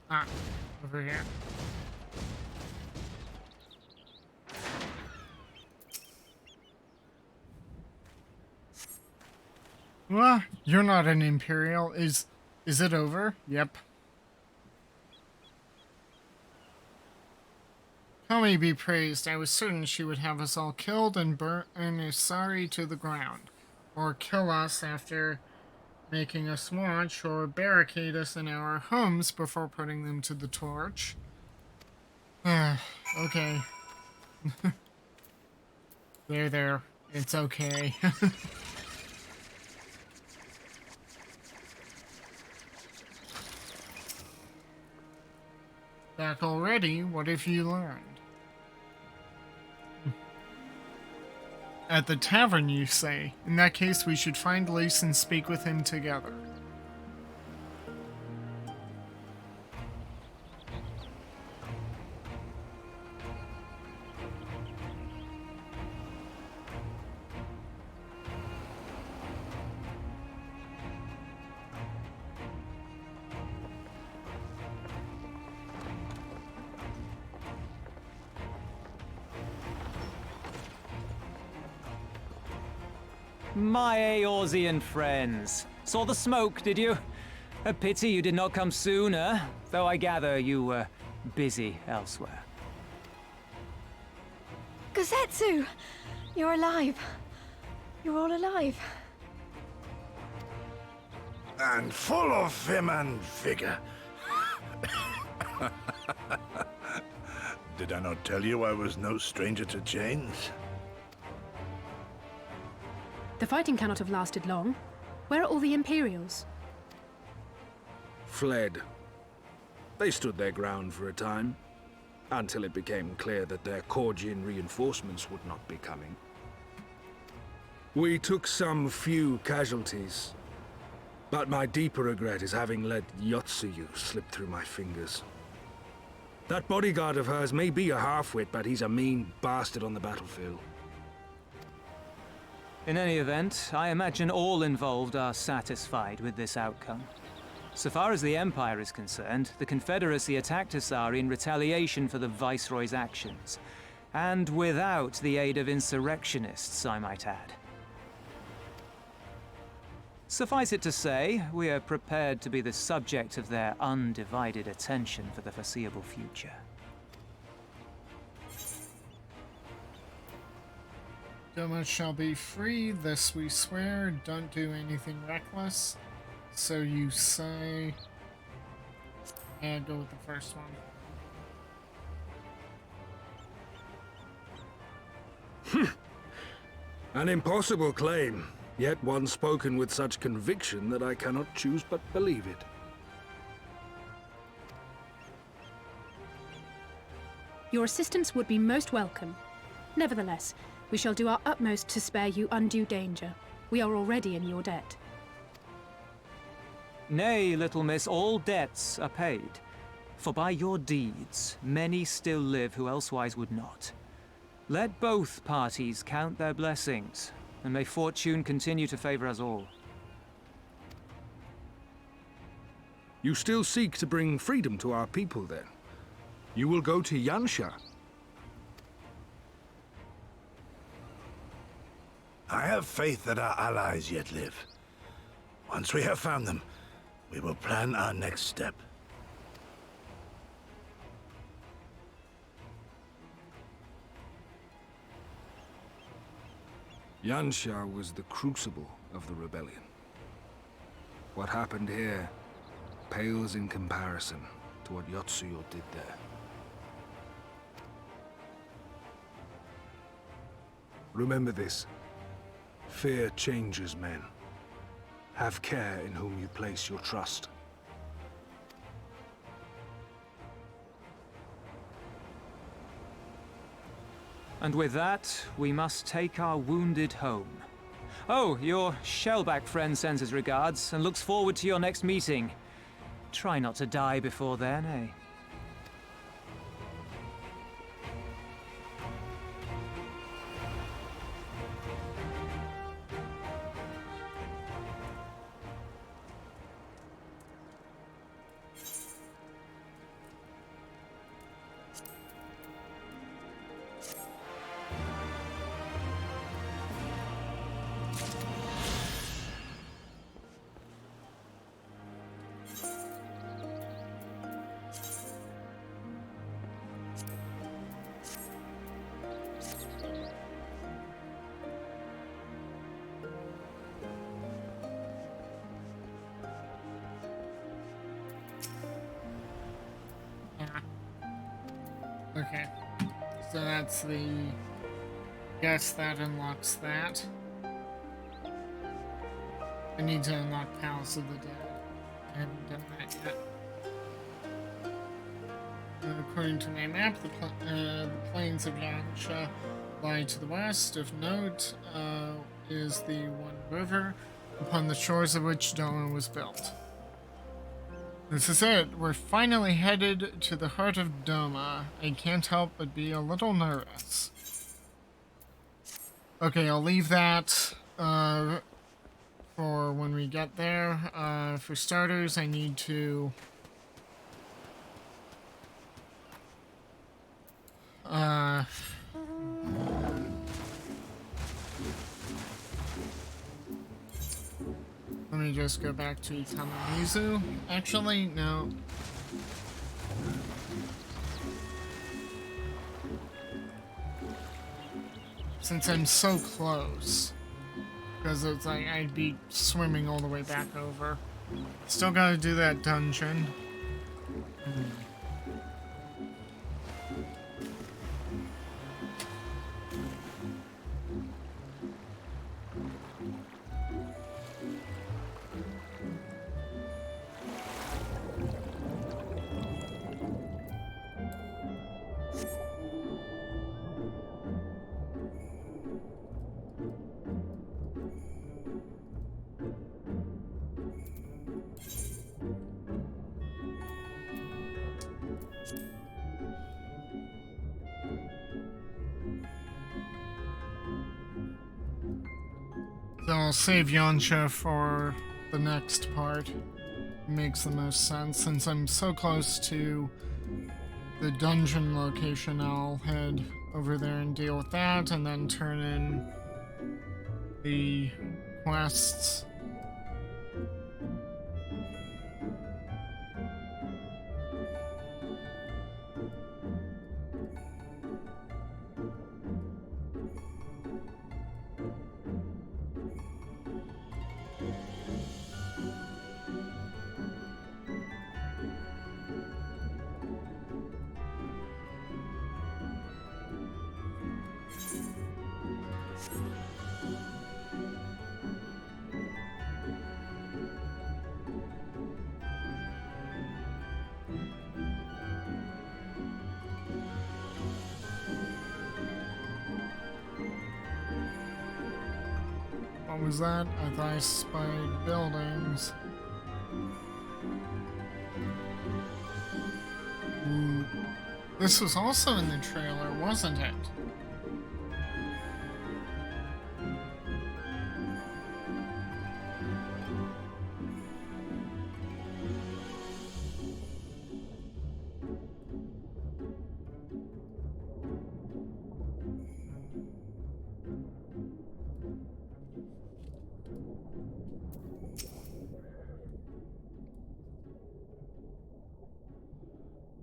Ah, over here. Well, you're not an Imperial. Is it over? Yep. Kami be praised. I was certain she would have us all killed and burn Isari to the ground. Or kill us after making us watch, or barricade us in our homes before putting them to the torch. Okay. There. It's okay. Back already? What have you learned? At the tavern, you say? In that case, we should find Lise and speak with him together. My Eorzean friends. Saw the smoke, did you? A pity you did not come sooner, though I gather you were busy elsewhere. Gosetsu! You're alive. You're all alive. And full of vim and vigor. Did I not tell you I was no stranger to chains? The fighting cannot have lasted long. Where are all the Imperials? Fled. They stood their ground for a time, until it became clear that their Korgian reinforcements would not be coming. We took some few casualties, but my deeper regret is having let Yotsuyu slip through my fingers. That bodyguard of hers may be a half-wit, but he's a mean bastard on the battlefield. In any event, I imagine all involved are satisfied with this outcome. So far as the Empire is concerned, the Confederacy attacked Asari in retaliation for the Viceroy's actions. And without the aid of insurrectionists, I might add. Suffice it to say, we are prepared to be the subject of their undivided attention for the foreseeable future. Doma shall be free, this we swear, don't do anything reckless. So you say... Yeah, go with the first one. An impossible claim, yet one spoken with such conviction that I cannot choose but believe it. Your assistance would be most welcome. Nevertheless, we shall do our utmost to spare you undue danger. We are already in your debt. Nay, little miss, all debts are paid. For by your deeds, many still live who elsewise would not. Let both parties count their blessings, and may fortune continue to favor us all. You still seek to bring freedom to our people, then? You will go to Yansha. I have faith that our allies yet live. Once we have found them, we will plan our next step. Yansha was the crucible of the rebellion. What happened here pales in comparison to what Yotsuyo did there. Remember this. Fear changes men. Have care in whom you place your trust. And with that, we must take our wounded home. Oh, your Shellback friend sends his regards and looks forward to your next meeting. Try not to die before then, eh? Okay. So that's the... Guess that unlocks that. I need to unlock Palace of the Dead. I haven't done that yet. According to my map, the plains of Yansha lie to the west. Of note is the one river, upon the shores of which Doma was built. This is it. We're finally headed to the heart of Doma. I can't help but be a little nervous. Okay, I'll leave that for when we get there. For starters, I need to... Let me just go back to Tamamizu. Actually, no. Since I'm so close. Because it's like I'd be swimming all the way back over. Still gotta do that dungeon. So I'll save Yonsha for the next part. Makes the most sense. Since I'm so close to the dungeon location, I'll head over there and deal with that, and then turn in the quests. What was that? I thought I spied buildings. Ooh. This was also in the trailer, wasn't it?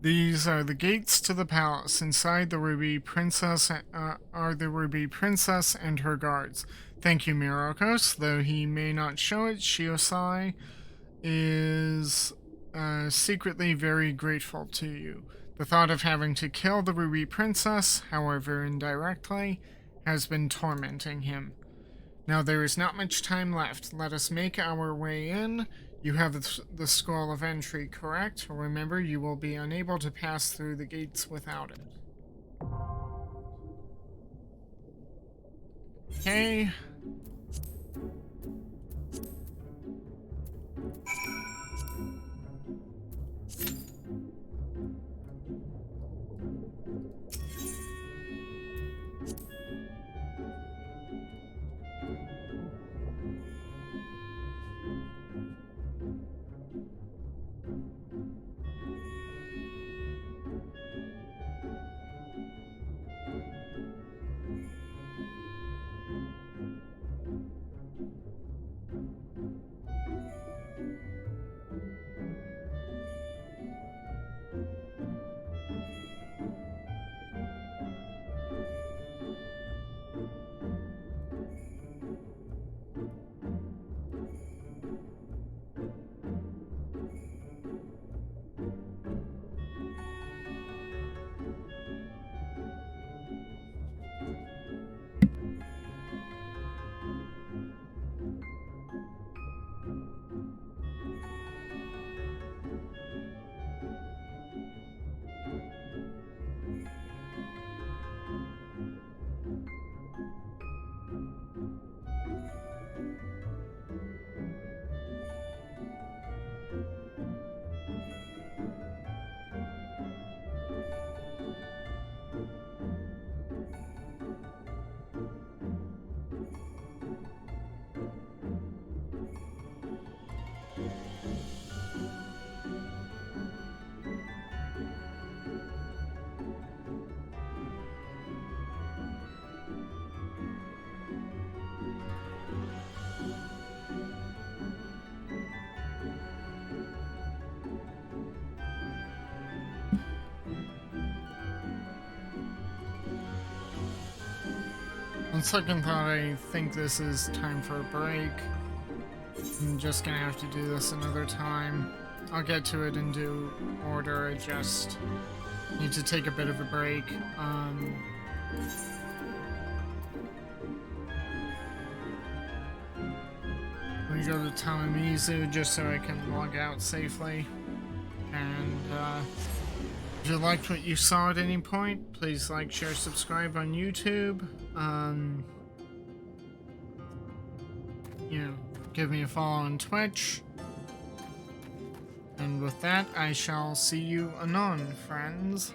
These are the gates to the palace. Inside the Ruby Princess are the Ruby Princess and her guards. Thank you, Myrokos. Though he may not show it, Shiosai is secretly very grateful to you. The thought of having to kill the Ruby Princess, however indirectly, has been tormenting him. Now there is not much time left. Let us make our way in. You have the scroll of entry, correct? Remember, you will be unable to pass through the gates without it. Okay. On second thought, I think this is time for a break. I'm just gonna have to do this another time. I'll get to it in due order. I just need to take a bit of a break. Let me go to Tamamizu just so I can log out safely. And if you liked what you saw at any point, please like, share, subscribe on YouTube. You know, give me a follow on Twitch. And with that, I shall see you anon, friends.